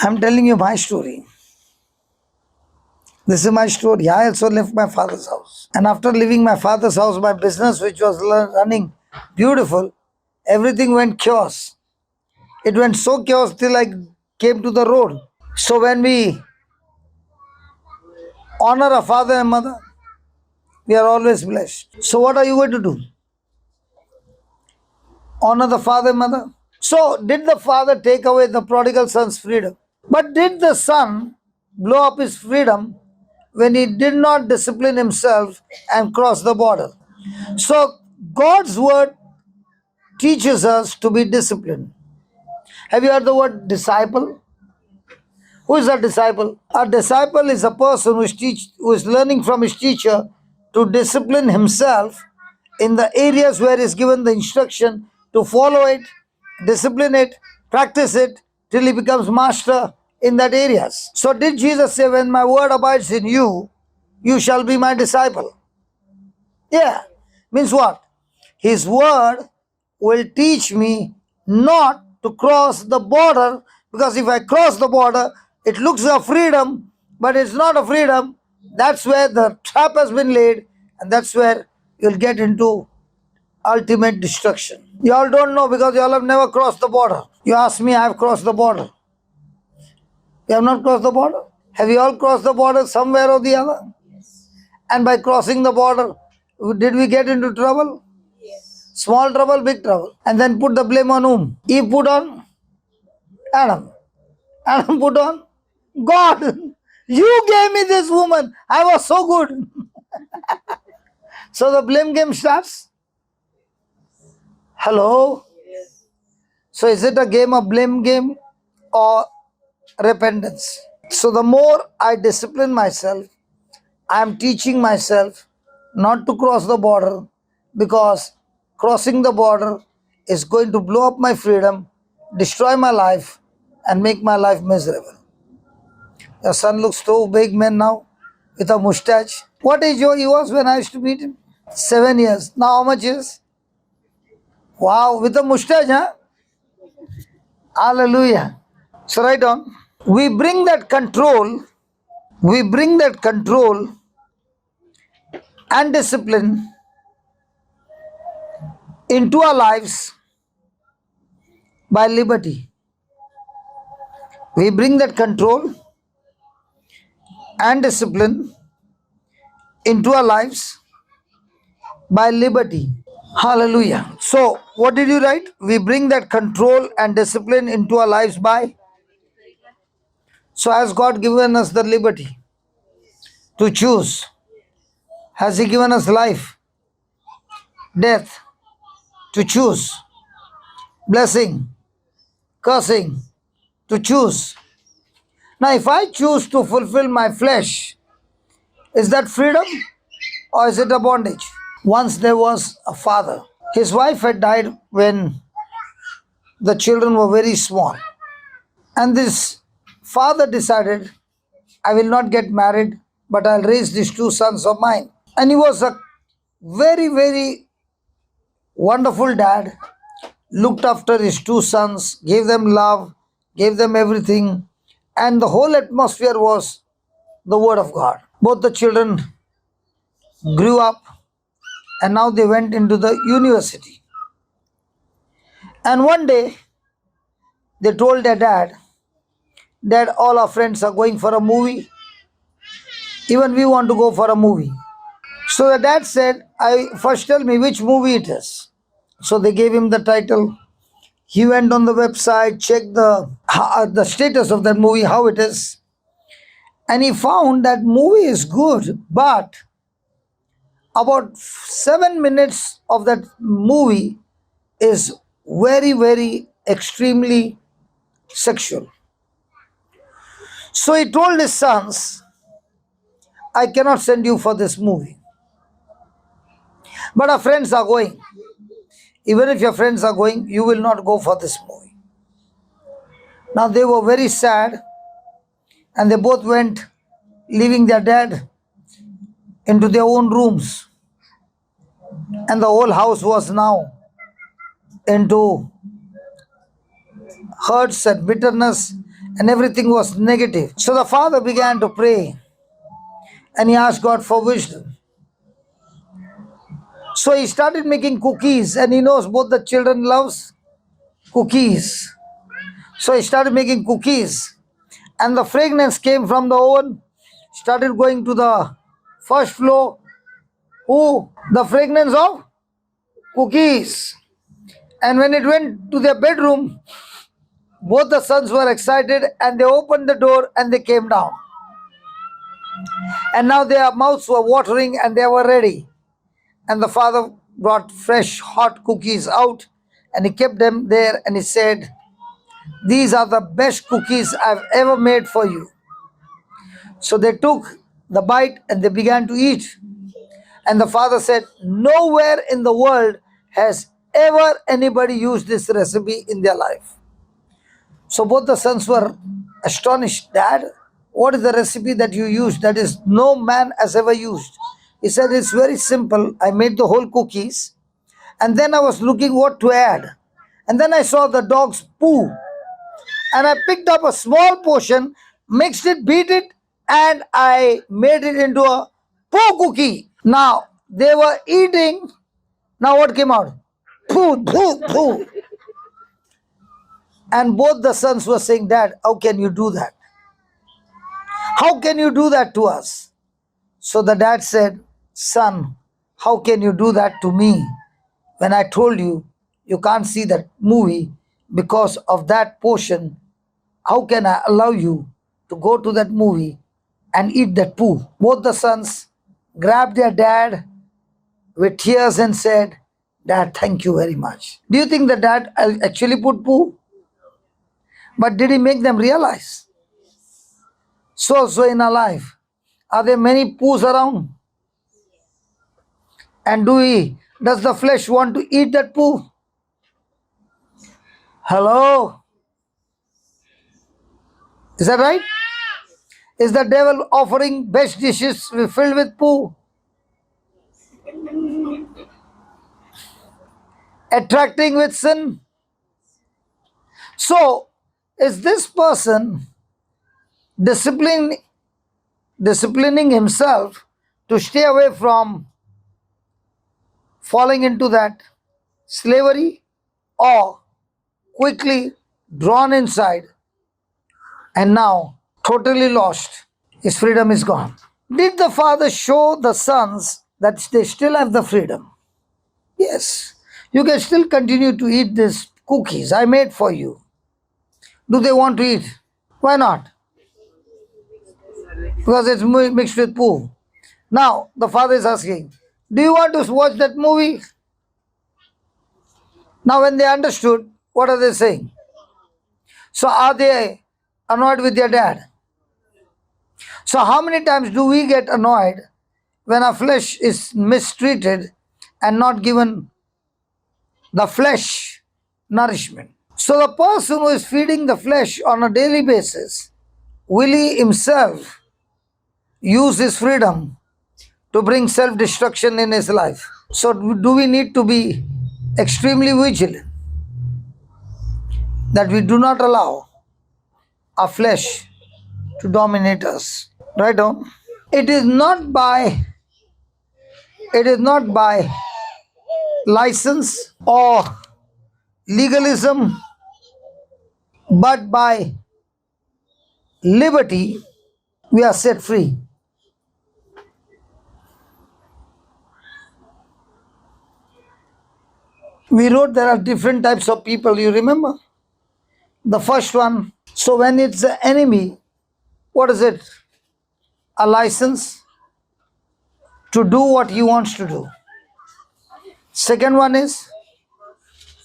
I'm telling you my story. This is my story. I also left my father's house. And after leaving my father's house, my business, which was running beautiful, everything went chaos. It went so chaos till I came to the road. So when we honor a father and mother, we are always blessed. So what are you going to do? Honor the father and mother. So did the father take away the prodigal son's freedom? But did the son blow up his freedom when he did not discipline himself and cross the border? So God's word teaches us to be disciplined. Have you heard the word disciple? Who is a disciple? A disciple is a person who is learning from his teacher to discipline himself in the areas where he is given the instruction to follow it, discipline it, practice it till he becomes master in that areas. So did Jesus say, when my word abides in you, you shall be my disciple? Yeah. Means what? His word will teach me not to cross the border, because if I cross the border, it looks a freedom, but it's not a freedom. That's where the trap has been laid, and that's where you'll get into ultimate destruction. You all don't know because you all have never crossed the border. You ask me, I have crossed the border. You have not crossed the border. Have you all crossed the border somewhere or the other? And by crossing the border, did we get into trouble? Small trouble, big trouble. And then put the blame on whom? Eve put on Adam. Adam put on God. You gave me this woman. I was so good. So the blame game starts. Hello? So is it a game of blame game or repentance? So the more I discipline myself, I am teaching myself not to cross the border, because crossing the border is going to blow up my freedom, destroy my life, and make my life miserable. Your son looks so big man now with a mustache. What age he was when I used to meet him? 7 years. Now how much is? Wow, with a mustache, huh? Hallelujah. So write on. We bring that control and discipline into our lives by liberty. We bring that control and discipline into our lives by liberty. Hallelujah. So, what did you write? We bring that control and discipline into our lives by. So, has God given us the liberty to choose? Has He given us life, death, to choose? Blessing, cursing, to choose? Now, if I choose to fulfill my flesh, is that freedom or is it a bondage? Once there was a father. His wife had died when the children were very small. And this father decided, I will not get married, but I'll raise these two sons of mine. And he was a very, very wonderful dad, looked after his two sons, gave them love, gave them everything. And the whole atmosphere was the word of God. Both the children grew up and now they went into the university. And one day they told their dad, Dad, all our friends are going for a movie. Even we want to go for a movie. So the dad said, first tell me which movie it is. So they gave him the title. He went on the website, checked the status of that movie, how it is. And he found that movie is good, but about 7 minutes of that movie is very, very extremely sexual. So he told his sons, I cannot send you for this movie. But our friends are going. Even if your friends are going, you will not go for this movie. Now they were very sad and they both went, leaving their dad, into their own rooms. And the whole house was now into hurts and bitterness, and everything was negative. So the father began to pray and he asked God for wisdom. So he started making cookies, and he knows both the children loves cookies. So he started making cookies, and the fragrance came from the oven, started going to the first floor. The fragrance of cookies. And when it went to their bedroom, both the sons were excited and they opened the door and they came down. And now their mouths were watering and they were ready. And the father brought fresh hot cookies out and he kept them there and he said, these are the best cookies I've ever made for you. So they took the bite and they began to eat. And the father said, nowhere in the world has ever anybody used this recipe in their life. So both the sons were astonished. Dad, what is the recipe that you used that is no man has ever used? He said, it's very simple. I made the whole cookies and then I was looking what to add. And then I saw the dog's poo. And I picked up a small portion, mixed it, beat it, and I made it into a poo cookie. Now they were eating. Now what came out? Poo, poo, poo. And both the sons were saying, Dad, how can you do that? How can you do that to us? So the dad said, Son, how can you do that to me when I told you you can't see that movie because of that portion? How can I allow you to go to that movie and eat that poo? Both the sons grabbed their dad with tears and said, Dad, thank you very much. Do you think the dad actually put poo? But did he make them realize? So in our life, are there many poos around? And does the flesh want to eat that poo? Hello? Is that right? Is the devil offering best dishes filled with poo? Attracting with sin? So, is this person disciplining himself to stay away from falling into that slavery, or quickly drawn inside and now totally lost? His freedom is gone. Did the father show the sons that they still have the freedom? Yes. You can still continue to eat these cookies I made for you. Do they want to eat? Why not? Because it's mixed with poo. Now, the father is asking, do you want to watch that movie? Now, when they understood, what are they saying? So, are they annoyed with their dad? So, how many times do we get annoyed when our flesh is mistreated and not given the flesh nourishment? So, the person who is feeding the flesh on a daily basis, will he himself use his freedom to bring self-destruction in his life? So, do we need to be extremely vigilant that we do not allow our flesh to dominate us? Right on. It is not by license or legalism, but by liberty we are set free. We wrote there are different types of people, you remember? The first one, so when it's the enemy, what is it? A license to do what he wants to do. Second one is?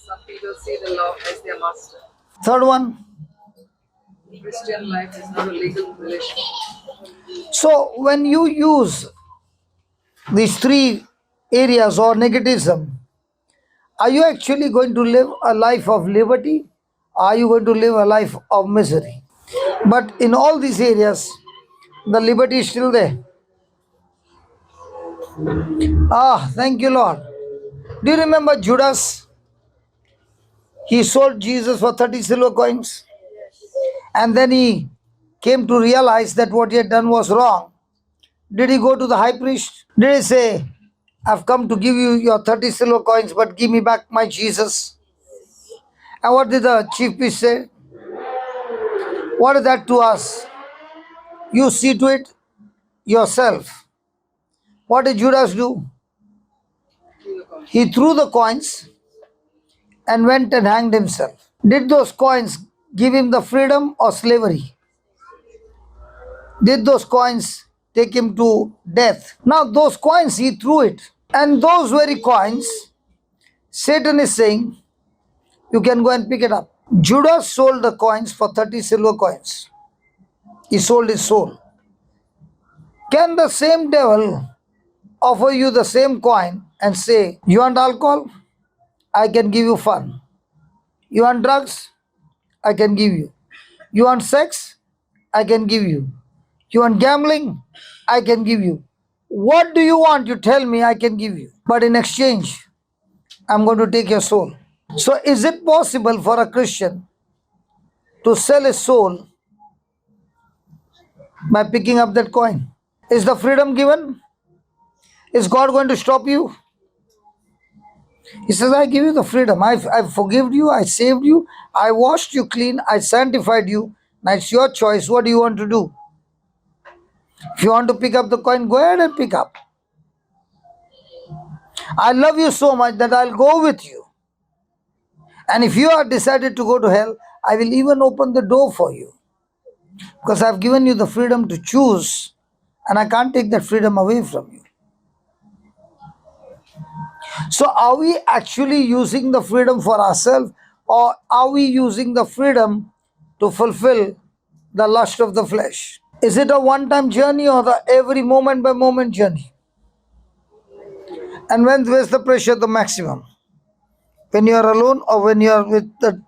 Some people see the law as their master. Third one? Christian life is not a legal relationship. So when you use these three areas or negativism, are you actually going to live a life of liberty? Or are you going to live a life of misery? But in all these areas, the liberty is still there. Thank you, Lord. Do you remember Judas? He sold Jesus for 30 silver coins. And then he came to realize that what he had done was wrong. Did he go to the high priest? Did he say, I've come to give you your 30 silver coins, but give me back my Jesus? And what did the chief priest say? What is that to us? You see to it yourself. What did Judas do? He threw the coins and went and hanged himself. Did those coins give him the freedom or slavery? Did those coins take him to death? Now those coins, he threw it. And those very coins, Satan is saying, you can go and pick it up. Judas sold the coins for 30 silver coins. He sold his soul. Can the same devil offer you the same coin and say, you want alcohol? I can give you fun. You want drugs? I can give you. You want sex? I can give you. You want gambling? I can give you. What do you want? You tell me, I can give you. But in exchange, I'm going to take your soul. So is it possible for a Christian to sell his soul by picking up that coin? Is the freedom given? Is God going to stop you? He says, I give you the freedom. I forgive you. I saved you. I washed you clean. I sanctified you. Now it's your choice. What do you want to do? If you want to pick up the coin, go ahead and pick up. I love you so much that I'll go with you. And if you are decided to go to hell, I will even open the door for you. Because I've given you the freedom to choose, and I can't take that freedom away from you. So are we actually using the freedom for ourselves, or are we using the freedom to fulfill the lust of the flesh? Is it a one-time journey or the every moment by moment journey? And where's the pressure the maximum? When you are alone or when you are with the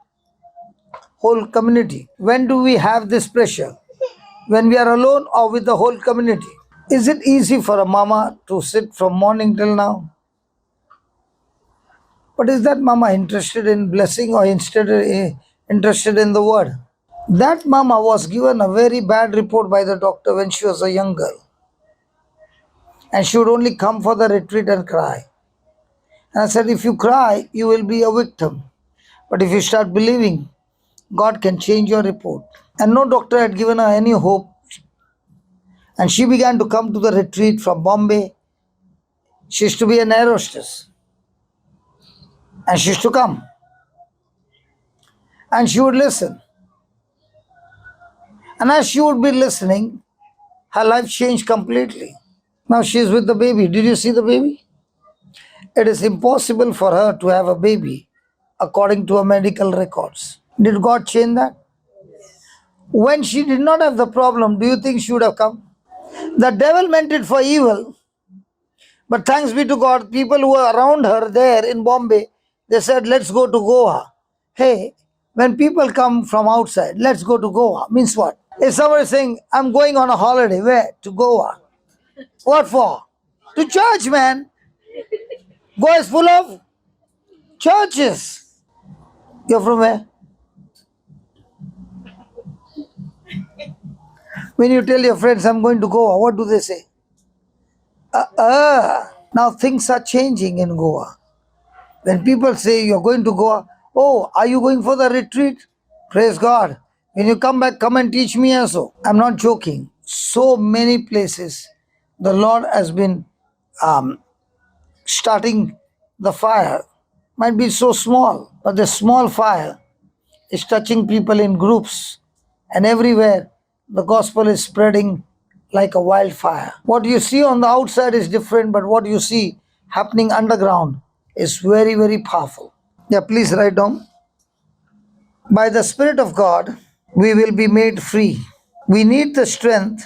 whole community? When do we have this pressure? When we are alone or with the whole community? Is it easy for a mama to sit from morning till now? But is that mama interested in blessing or instead interested in the word? That mama was given a very bad report by the doctor when she was a young girl. And she would only come for the retreat and cry. And I said, if you cry, you will be a victim. But if you start believing, God can change your report. And no doctor had given her any hope. And she began to come to the retreat from Bombay. She used to be an air hostess. And she used to come. And she would listen. And as she would be listening, her life changed completely. Now she is with the baby. Did you see the baby? It is impossible for her to have a baby according to her medical records. Did God change that? When she did not have the problem, do you think she would have come? The devil meant it for evil. But thanks be to God, people who were around her there in Bombay, they said, let's go to Goa. Hey, when people come from outside, let's go to Goa. Means what? If someone is saying, I'm going on a holiday, where? To Goa. What for? To church, man. Goa is full of churches. You're from where? When you tell your friends, I'm going to Goa, what do they say? Now things are changing in Goa. When people say you're going to Goa, oh, are you going for the retreat? Praise God. When you come back, come and teach me also. I'm not joking. So many places the Lord has been starting the fire. Might be so small, but the small fire is touching people in groups. And everywhere the gospel is spreading like a wildfire. What you see on the outside is different, but what you see happening underground is very, very powerful. Yeah, please write down. By the Spirit of God, we will be made free. We need the strength.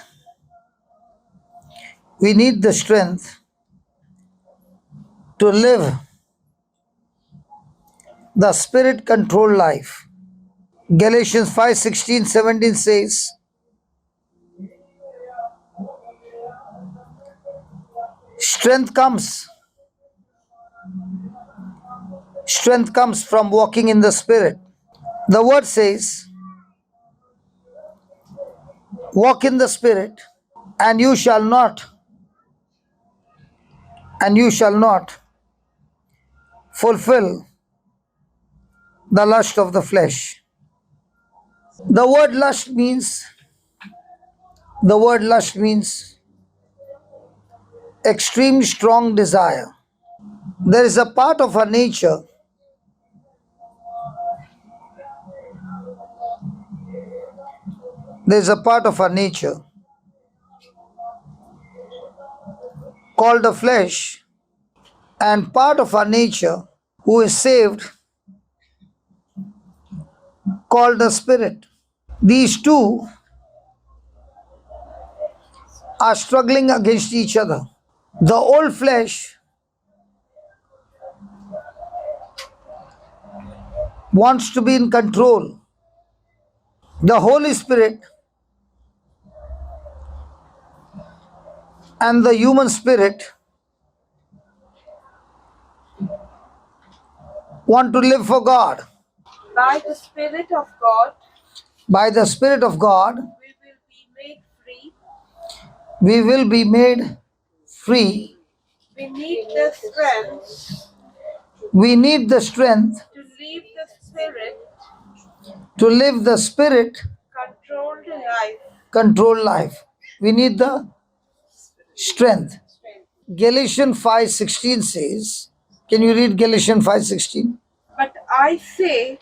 We need the strength to live the Spirit controlled life. Galatians 5:16-17 says, Strength comes from walking in the Spirit. The word says, walk in the Spirit, and you shall not fulfill the lust of the flesh. The word lust means extreme strong desire. There is a part of our nature called the flesh, and part of our nature who is saved called the Spirit. These two are struggling against each other. The old flesh wants to be in control. The Holy Spirit and the human spirit want to live for God. By the Spirit of God, By the Spirit of God, we will be made free we will be made free. We need the strength We need the strength to leave the spirit to live the spirit controlled life. controlled life. We need the strength. Galatians 5:16 says, can you read Galatians 5:16? But I say,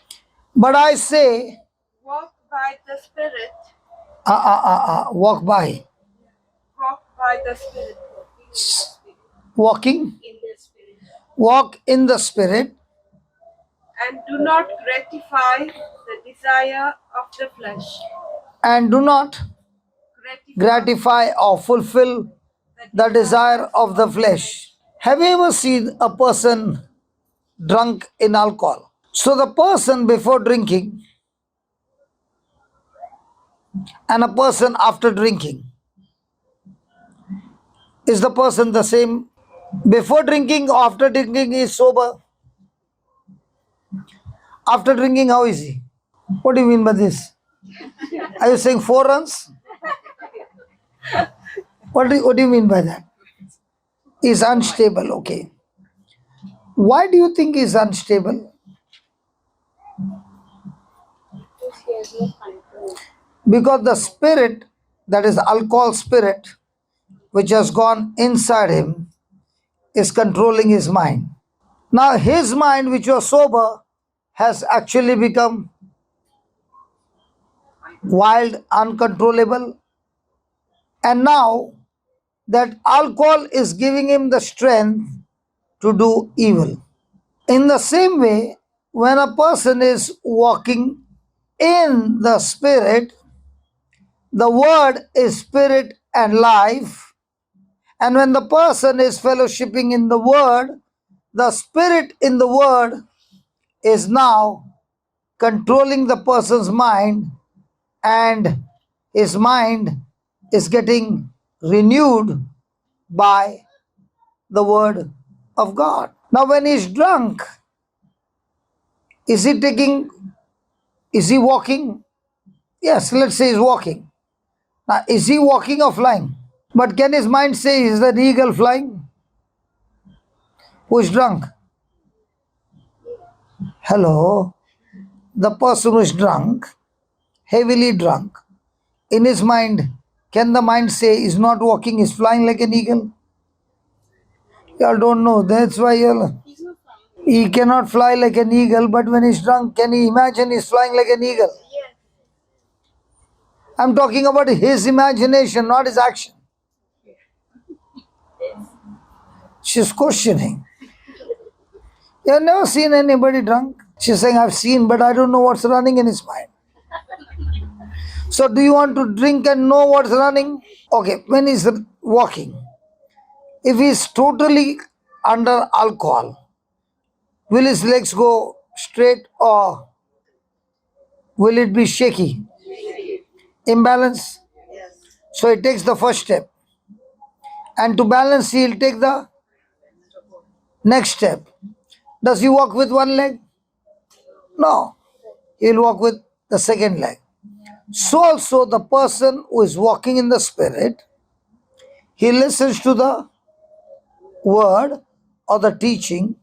But I say, walk by the spirit, walk by. walk by the spirit. Walking, In the spirit. walk in the spirit, And do not gratify the desire of the flesh. and do not Gratify gratify or fulfill the desire of the flesh. Have you ever seen a person drunk in alcohol? So the person before drinking and a person after drinking, is the person the same? Before drinking or after drinking is sober? After drinking, how is he? What do you mean by this? Are you saying 4 runs? What do you mean by that? Is unstable, okay. Why do you think is unstable? Because the spirit, that is alcohol spirit, which has gone inside him, is controlling his mind. Now his mind, which was sober, has actually become wild, uncontrollable. And now that alcohol is giving him the strength to do evil. In the same way, when a person is walking in the spirit, the word is spirit and life. And when the person is fellowshipping in the word, the spirit in the word is now controlling the person's mind, and his mind is getting renewed by the word of God. Now, when he's drunk, is he walking? Yes, let's say he's walking. Now, is he walking or flying? But can his mind say, is the eagle flying? Who is drunk? Hello? The person who is drunk, heavily drunk, in his mind, can the mind say, is not walking, is flying like an eagle? Y'all don't know. That's why he cannot fly like an eagle, but when he's drunk, can he imagine he's flying like an eagle? I'm talking about his imagination, not his action. She's questioning. You have never seen anybody drunk? She's saying, I've seen, but I don't know what's running in his mind. So do you want to drink and know what's running? Okay, when he's walking, if he's totally under alcohol, will his legs go straight or will it be shaky? Imbalance? So he takes the first step. And to balance, he'll take the next step. Does he walk with one leg? No. He'll walk with the second leg. So also the person who is walking in the spirit, he listens to the word or the teaching,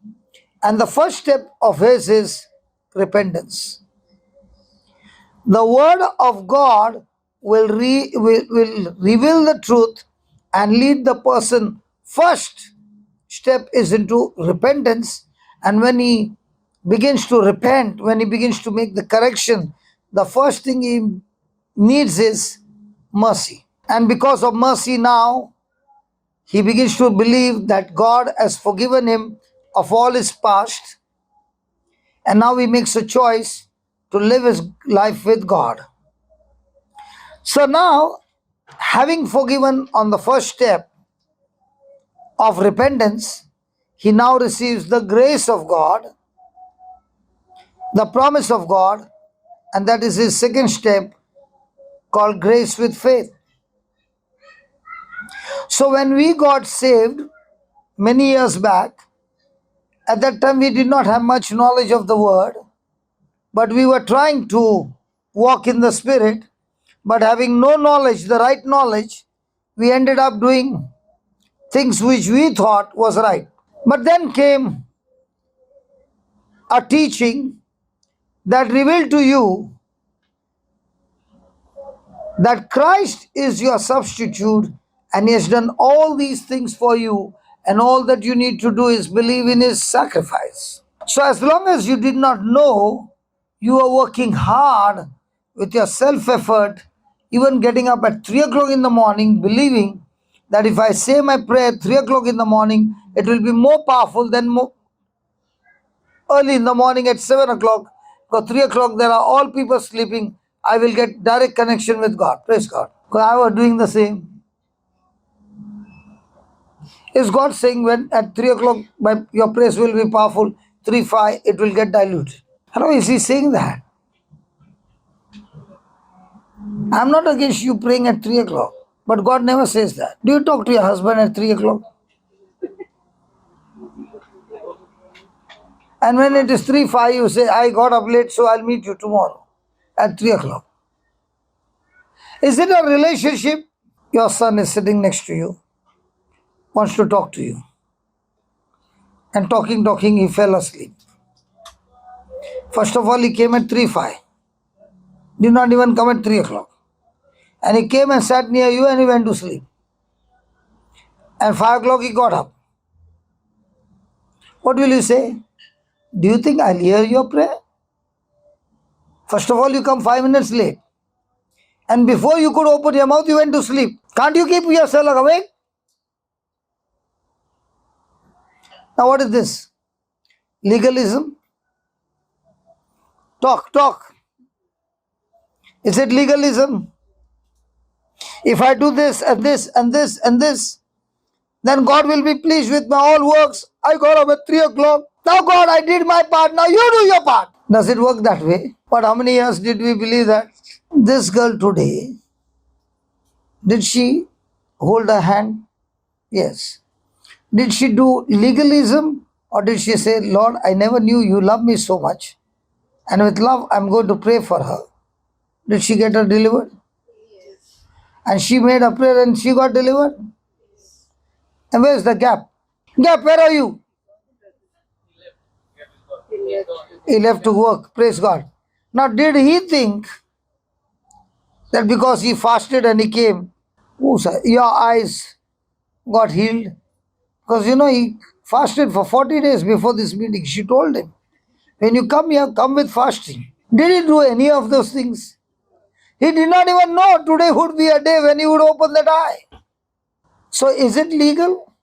and the first step of his is repentance. The word of God will reveal the truth and lead the person. First step is into repentance, and when he begins to repent, when he begins to make the correction, the first thing he needs is mercy. And because of mercy now, he begins to believe that God has forgiven him of all his past, and now he makes a choice to live his life with God. So now, having forgiven on the first step of repentance, he now receives the grace of God, the promise of God, and that is his second step called grace with faith. So when we got saved many years back, at that time we did not have much knowledge of the word, but we were trying to walk in the spirit, but having no knowledge, the right knowledge, We ended up doing things which we thought was right. But then came a teaching that revealed to you that Christ is your substitute and He has done all these things for you, and all that you need to do is believe in His sacrifice. So, as long as you did not know, you are working hard with your self effort, even getting up at 3 o'clock in the morning, believing that if I say my prayer at 3 o'clock in the morning, it will be more powerful than early in the morning at 7 o'clock. Because 3 o'clock, there are all people sleeping. I will get direct connection with God. Praise God. Because I was doing the same. Is God saying when at 3 o'clock your praise will be powerful, 3, 5, it will get diluted? How is He saying that? I'm not against you praying at 3 o'clock. But God never says that. Do you talk to your husband at 3 o'clock? And when it is 3, 5, you say, I got up late, so I'll meet you tomorrow at 3 o'clock. Is it a relationship? Your son is sitting next to you, wants to talk to you. And talking, he fell asleep. First of all, he came at 3, 5. Did not even come at 3 o'clock. And he came and sat near you and he went to sleep. And 5 o'clock he got up. What will you say? Do you think I'll hear your prayer? First of all, you come 5 minutes late. And before you could open your mouth, you went to sleep. Can't you keep yourself awake? Now what is this? Legalism? Talk. Is it legalism? If I do this and this and this and this, then God will be pleased with my all works. I got up at 3 o'clock. Now God, I did my part. Now you do your part. Does it work that way? But how many years did we believe that? This girl today, did she hold her hand? Yes. Did she do legalism? Or did she say, Lord, I never knew you love me so much. And with love, I'm going to pray for her. Did she get her delivered? Yes. And she made a prayer and she got delivered? And where's the gap? Gap, where are you? He left to work. Praise God. Now, did he think that because he fasted and he came, your eyes got healed? Because he fasted for 40 days before this meeting. She told him, when you come here, come with fasting. Did he do any of those things? He did not even know today would be a day when he would open that eye. So is it legal?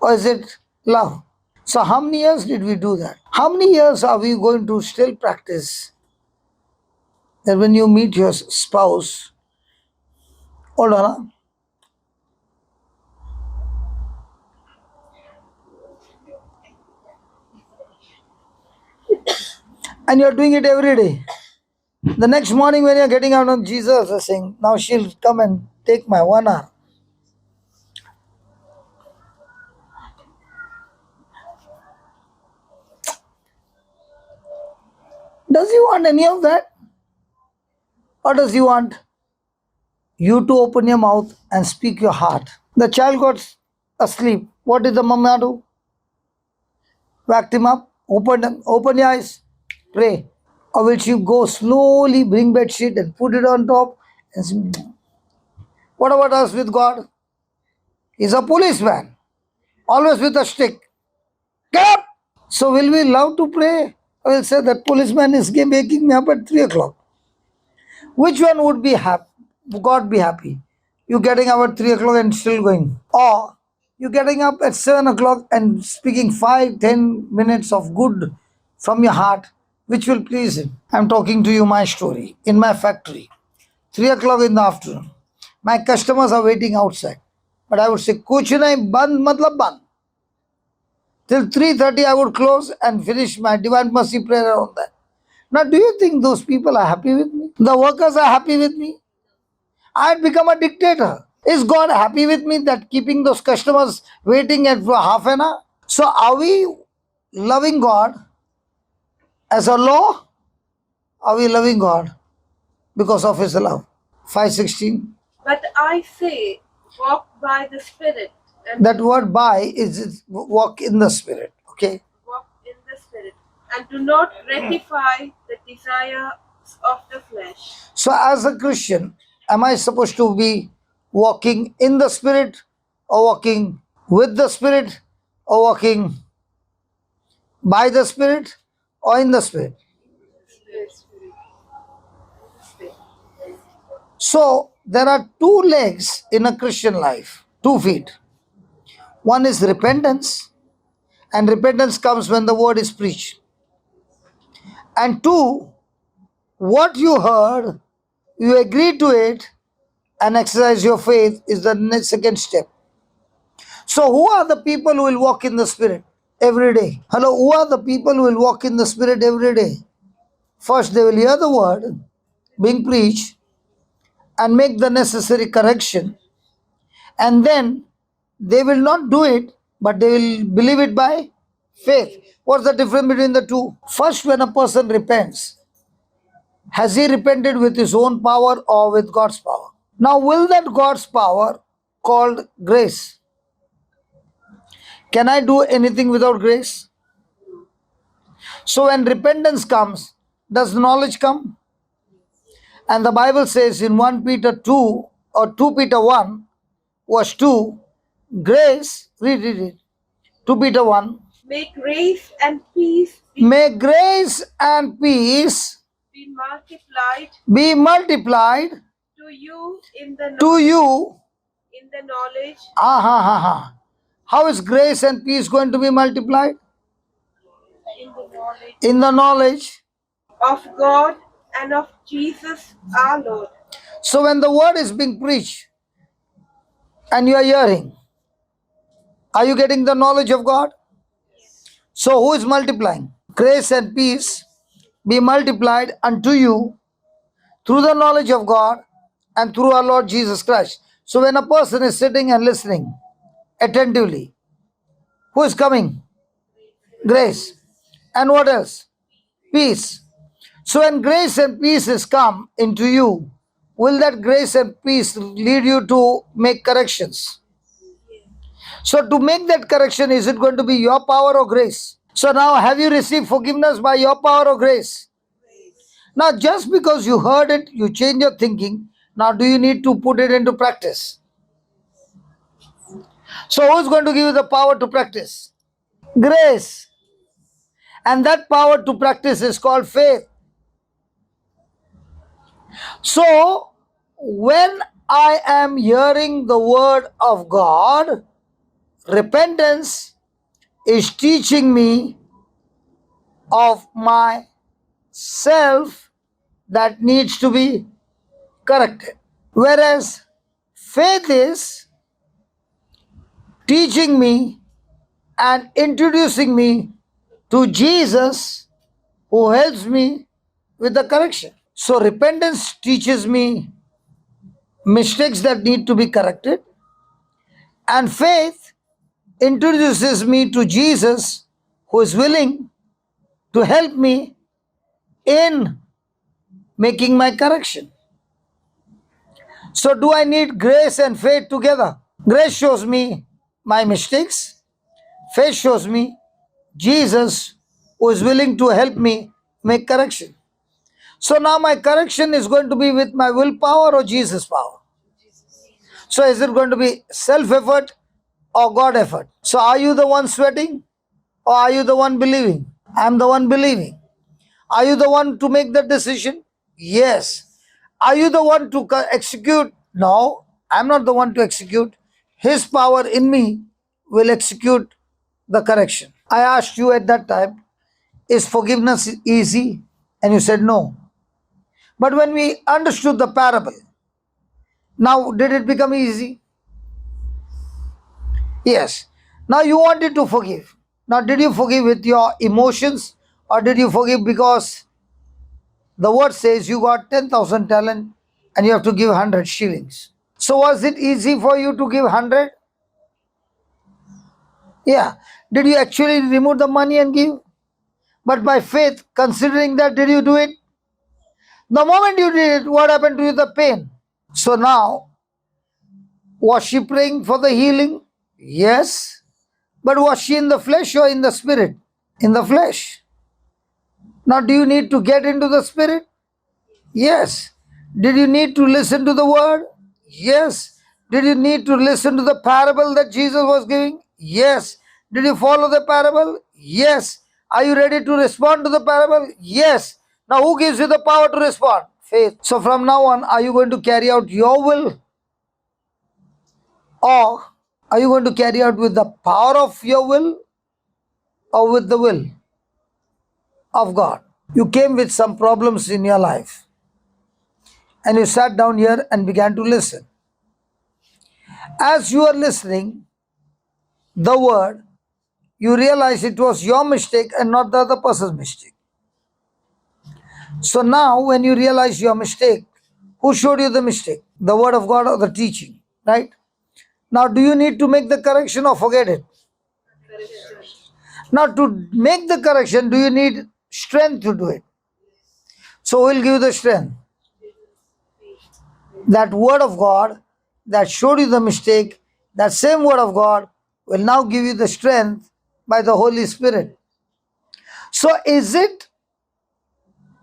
Or is it love? So how many years did we do that? How many years are we going to still practice that when you meet your spouse, hold on, and you're doing it every day. The next morning when you're getting out of Jesus is saying, now she'll come and take my 1 hour. Does he want any of that? Or does he want you to open your mouth and speak your heart? The child got asleep. What did the mama do? Whacked him up, open your eyes, pray. Or will she go slowly, bring bed sheet and put it on top? And what about us with God? He's a policeman, always with a stick. Get up! So will we love to pray? I will say that policeman is waking me up at 3 o'clock. Which one would be happy? God be happy? You getting up at 3 o'clock and still going? Or you getting up at 7 o'clock and speaking 5-10 minutes of good from your heart, which will please him? I'm talking to you my story. In my factory, 3 o'clock in the afternoon, my customers are waiting outside. But I would say, kuch nahi, band matlab band. Till 3:30 I would close and finish my Divine Mercy prayer on that. Now do you think those people are happy with me? The workers are happy with me? I had become a dictator. Is God happy with me that keeping those customers waiting for half an hour? So are we loving God as a law? Are we loving God because of His love? 5:16. But I say, walk by the Spirit, and That word by is walk in the Spirit. Okay. walk in the Spirit, and do not gratify the desires of the flesh. So, as a Christian, am I supposed to be walking in the Spirit, or walking with the Spirit, or walking by the Spirit, or in the Spirit? Spirit, Spirit. So, there are two legs in a Christian life, 2 feet. One is repentance, and repentance comes when the word is preached. And two, what you heard, you agree to it, and exercise your faith is the second step. So, who are the people who will walk in the Spirit every day? Hello, who are the people who will walk in the Spirit every day? First, they will hear the word being preached and make the necessary correction, and then they will not do it, but they will believe it by faith. What's the difference between the two? First, when a person repents, has he repented with his own power or with God's power? Now, will that God's power called grace? Can I do anything without grace? So, when repentance comes, does knowledge come? And the Bible says in 1 Peter 2 or 2 Peter 1, verse 2, grace, read it. 2 Peter 1. May grace and peace May grace and peace be multiplied be multiplied to you in the to you. in the knowledge How is grace and peace going to be multiplied? in the knowledge In the knowledge. of God and of Jesus our Lord. So when the word is being preached and you are hearing, are you getting the knowledge of God? So who is multiplying? Grace and peace be multiplied unto you through the knowledge of God and through our Lord Jesus Christ. So when a person is sitting and listening attentively, who is coming? Grace. And what else? Peace. So when grace and peace is come into you, will that grace and peace lead you to make corrections? So to make that correction, is it going to be your power or grace? So now, have you received forgiveness by your power or grace? Now, just because you heard it, you change your thinking. Now, do you need to put it into practice? So who's going to give you the power to practice? Grace. And that power to practice is called faith. So, when I am hearing the word of God, repentance is teaching me of myself that needs to be corrected. Whereas faith is teaching me and introducing me to Jesus who helps me with the correction. So, repentance teaches me mistakes that need to be corrected, and faith introduces me to Jesus who is willing to help me in making my correction. So, do I need grace and faith together? Grace shows me my mistakes, faith shows me Jesus who is willing to help me make correction. So, now my correction is going to be with my willpower or Jesus' power. So, is it going to be self effort or God effort? So, are you the one sweating or are you the one believing? I am the one believing. Are you the one to make the decision? Yes. Are you the one to execute? No, I'm not the one to execute. His power in me will execute the correction. I asked you at that time, is forgiveness easy? And you said no. But when we understood the parable, now did it become easy? Yes. Now you wanted to forgive. Now, did you forgive with your emotions or did you forgive because the word says you got 10,000 talent and you have to give 100 shillings? So, was it easy for you to give 100? Yeah. Did you actually remove the money and give? But by faith, considering that, did you do it? The moment you did it, what happened to you? The pain. So now, Was she praying for the healing? Yes. But was she in the flesh or in the spirit? In the flesh. Now, do you need to get into the spirit? Yes. Did you need to listen to the word? Yes. Did you need to listen to the parable that Jesus was giving? Yes. Did you follow the parable? Yes. Are you ready to respond to the parable? Yes. Now, who gives you the power to respond? Faith. So, from now on, are you going to carry out your will, or are you going to carry out with the power of your will or with the will of God? You came with some problems in your life and you sat down here and began to listen. As you are listening the word, you realize it was your mistake and not the other person's mistake. So now when you realize your mistake, who showed you the mistake? The word of God or the teaching, right? Now, do you need to make the correction or forget it? Now, to make the correction, do you need strength to do it? So we'll give you the strength. That word of God that showed you the mistake, that same word of God will now give you the strength by the Holy Spirit. So is it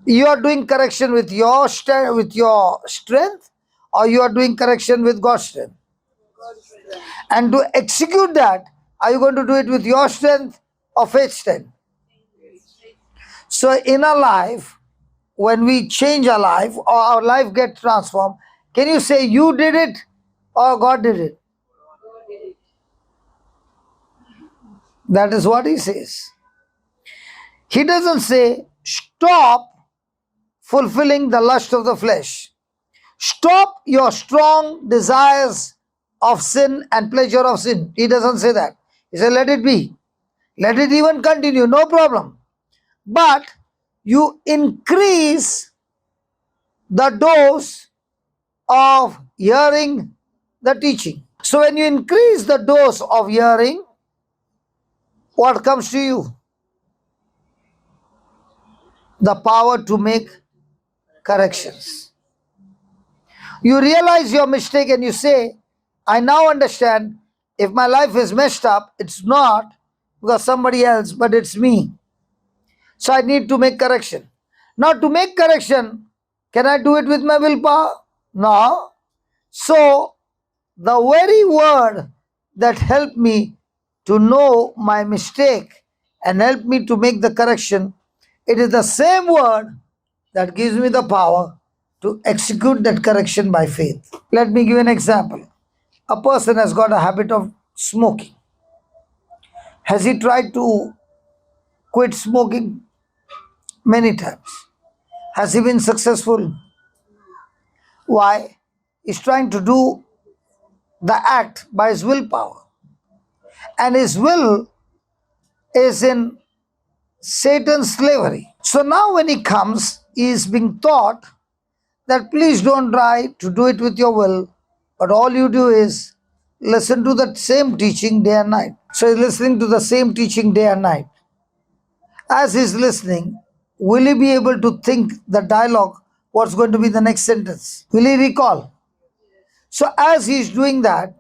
you are doing correction with your strength, or you are doing correction with God's strength? And to execute that, are you going to do it with your strength or faith strength? So in our life, when we change our life or our life gets transformed, can you say you did it or God did it? That is what he says. He doesn't say stop fulfilling the lust of the flesh. Stop your strong desires of sin and pleasure of sin. He doesn't say that. He said let it be. Let it even continue, no problem. But you increase the dose of hearing the teaching. So when you increase the dose of hearing, what comes to you? The power to make corrections. You realize your mistake and you say, I now understand if my life is messed up, it's not because somebody else, but it's me. So I need to make correction. Now, to make correction, can I do it with my willpower? No. So the very word that helped me to know my mistake and helped me to make the correction, it is the same word that gives me the power to execute that correction by faith. Let me give an example. A person has got a habit of smoking. Has he tried to quit smoking? Many times. Has he been successful? Why? He's trying to do the act by his willpower. And his will is in Satan's slavery. So now when he comes, he is being taught that please don't try to do it with your will, but all you do is listen to the same teaching day and night. So he's listening to the same teaching day and night. As he's listening, will he be able to think the dialogue, what's going to be the next sentence? Will he recall? So as he's doing that,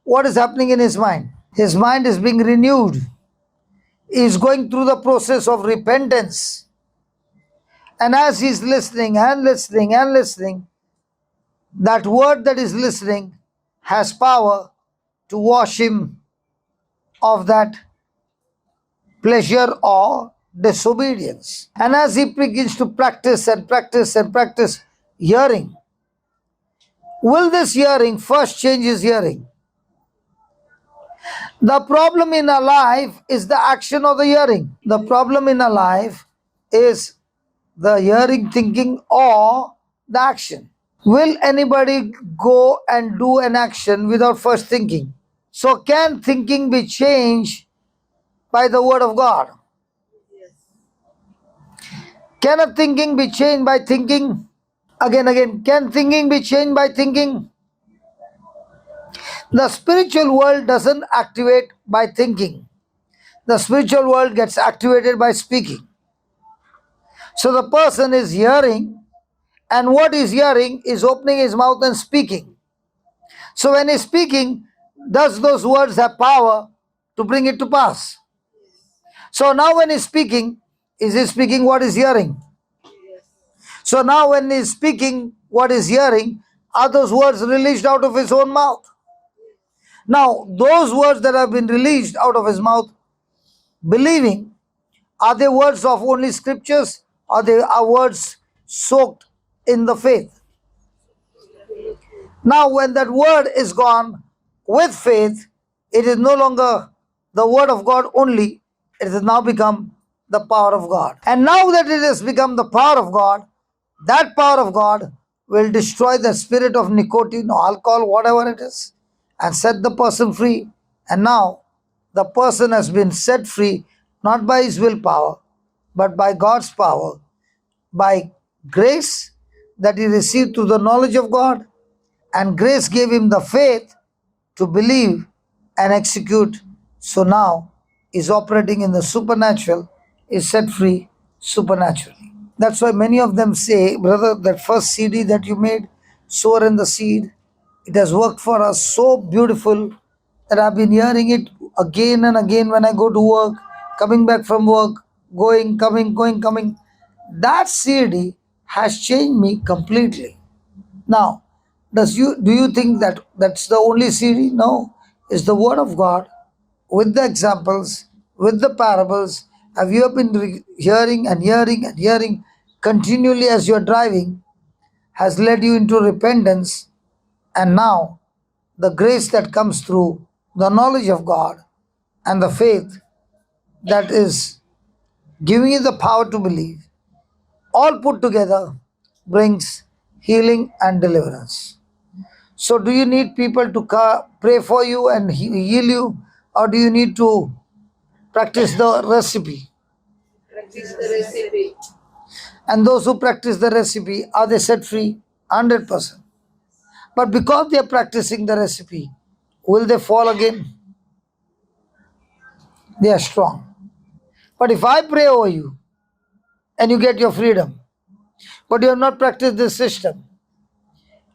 what is happening in his mind? His mind is being renewed. He is going through the process of repentance. And as he's listening and listening and listening, that word that is listening has power to wash him of that pleasure or disobedience. And as he begins to practice and practice and practice hearing, will this hearing first change his hearing? The problem in our life is the action of the hearing. The problem in our life is the hearing thinking or the action. Will anybody go and do an action without first thinking? So can thinking be changed by the word of God? Can a thinking be changed by thinking? Again, can thinking be changed by thinking? The spiritual world doesn't activate by thinking. The spiritual world gets activated by speaking. So the person is hearing, and what is hearing is opening his mouth and speaking. So when he's speaking, does those words have power to bring it to pass? So now when he's speaking, is he speaking what he's hearing? So now when he's speaking what he's hearing, are those words released out of his own mouth? Now, those words that have been released out of his mouth, believing, are they words of only scriptures, or they are words soaked in the faith? Now, when that word is gone with faith, it is no longer the word of God only, it has now become the power of God. And now that it has become the power of God, that power of God will destroy the spirit of nicotine or alcohol, whatever it is, and set the person free. And now the person has been set free not by his willpower, but by God's power, by grace that he received through the knowledge of God, and grace gave him the faith to believe and execute. So now is operating in the supernatural, is set free supernaturally. That's why many of them say, brother, that first CD that you made, Sower in the Seed, it has worked for us so beautiful that I've been hearing it again and again when I go to work, coming back from work, going, coming, going, coming. That CD has changed me completely. Now, do you think that that's the only CD? No, it's the Word of God with the examples, with the parables. Have you been hearing and hearing and hearing continually as you're driving has led you into repentance, and now the grace that comes through the knowledge of God and the faith that is giving you the power to believe, all put together brings healing and deliverance. So, do you need people to pray for you and heal you, or do you need to practice the recipe? Practice the recipe. And those who practice the recipe, are they set free? 100%. But because they are practicing the recipe, will they fall again? They are strong. But if I pray over you and you get your freedom, but you have not practiced this system,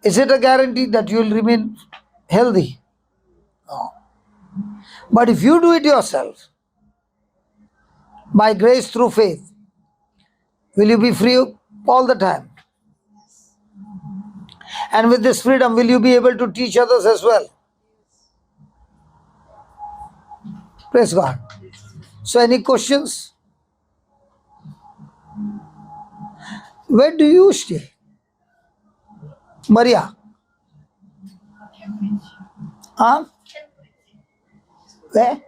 is it a guarantee that you will remain healthy? No. But if you do it yourself, by grace through faith, will you be free all the time? And with this freedom, will you be able to teach others as well? Praise God. So, any questions? Where do you stay? Maria? Huh? Where?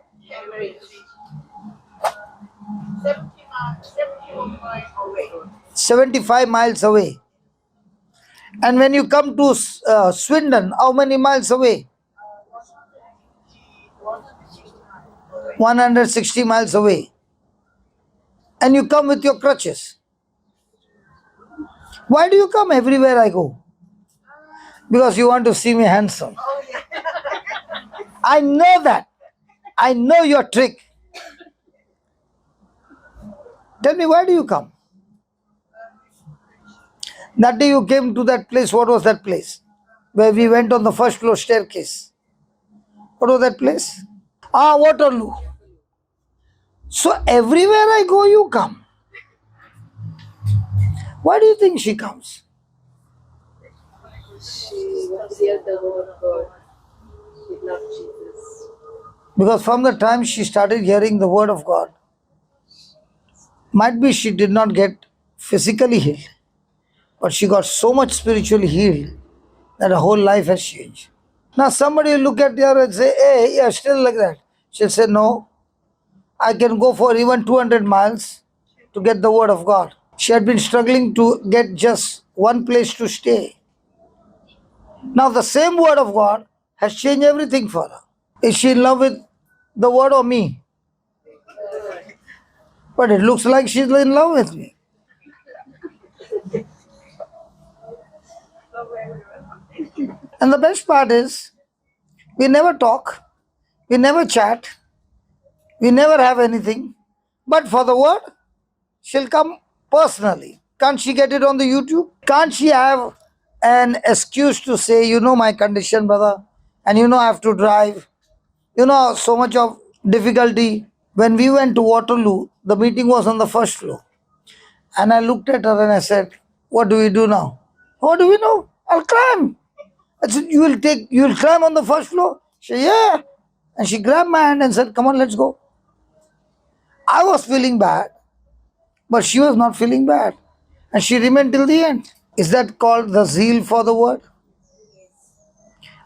75 miles away. And when you come to Swindon, how many miles away? 160 miles away. And you come with your crutches. Why do you come everywhere I go? Because you want to see me handsome. I know that. I know your trick. Tell me, why do you come? That day you came to that place, what was that place? Where we went on the first floor staircase. What was that place? Waterloo. So everywhere I go, you come. Why do you think she comes? She wants to hear the word of God. She loves Jesus. Because from the time she started hearing the word of God, might be she did not get physically healed, but she got so much spiritually healed that her whole life has changed. Now somebody will look at her and say, hey, you're still like that. She'll say, no, I can go for even 200 miles to get the word of God. She had been struggling to get just one place to stay. Now the same word of God has changed everything for her. Is she in love with the word or me? But it looks like she's in love with me. And the best part is, we never talk, we never chat, we never have anything. But for the word, she'll come personally. Can't she get it on the YouTube? Can't she have an excuse to say, you know my condition, brother? And I have to drive. So much of difficulty. When we went to Waterloo, the meeting was on the first floor. And I looked at her and I said, "What do we do now?" "What do we know? I'll climb." I said, "You'll climb on the first floor?" She said, "Yeah." And she grabbed my hand and said, "Come on, let's go." I was feeling bad, but she was not feeling bad. And she remained till the end. Is that called the zeal for the word?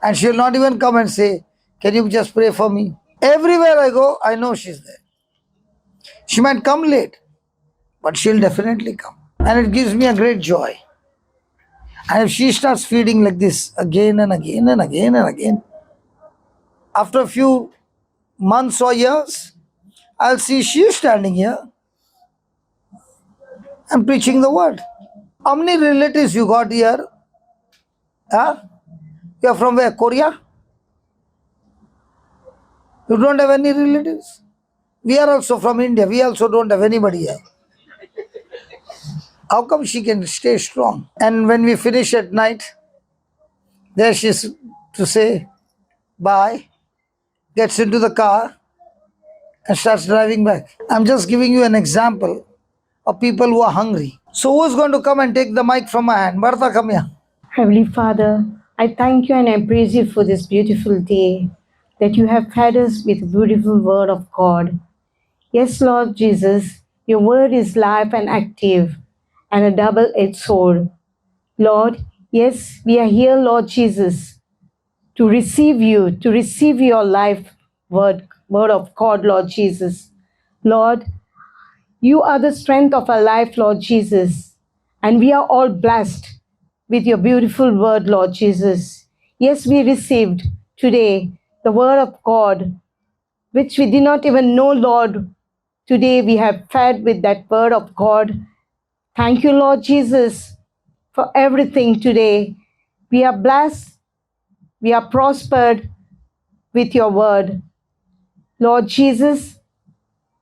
And she'll not even come and say, "Can you just pray for me?" Everywhere I go, I know she's there. She might come late, but she'll definitely come. And it gives me a great joy. And if she starts feeding like this again and again and again and again, after a few months or years, I'll see she standing here and preaching the word. How many relatives you got here? Huh? You're from where? Korea? You don't have any relatives? We are also from India. We also don't have anybody here. How come she can stay strong? And when we finish at night, there she's to say bye, gets into the car, and starts driving back. I'm just giving you an example of people who are hungry. So who's going to come and take the mic from my hand? Martha, come here. Heavenly Father, I thank you and I praise you for this beautiful day that you have fed us with the beautiful word of God. Yes, Lord Jesus, your word is live and active and a double-edged sword. Lord, yes, we are here, Lord Jesus, to receive you, to receive your life word of God, Lord Jesus. Lord, you are the strength of our life, Lord Jesus, and we are all blessed with your beautiful word, Lord Jesus. Yes, we received today the word of God, which we did not even know, Lord. Today we have fed with that word of God. Thank you, Lord Jesus, for everything today. We are blessed, we are prospered with your word. Lord Jesus,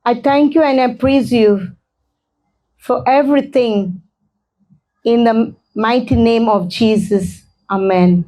I thank you and I praise you for everything in the mighty name of Jesus. Amen.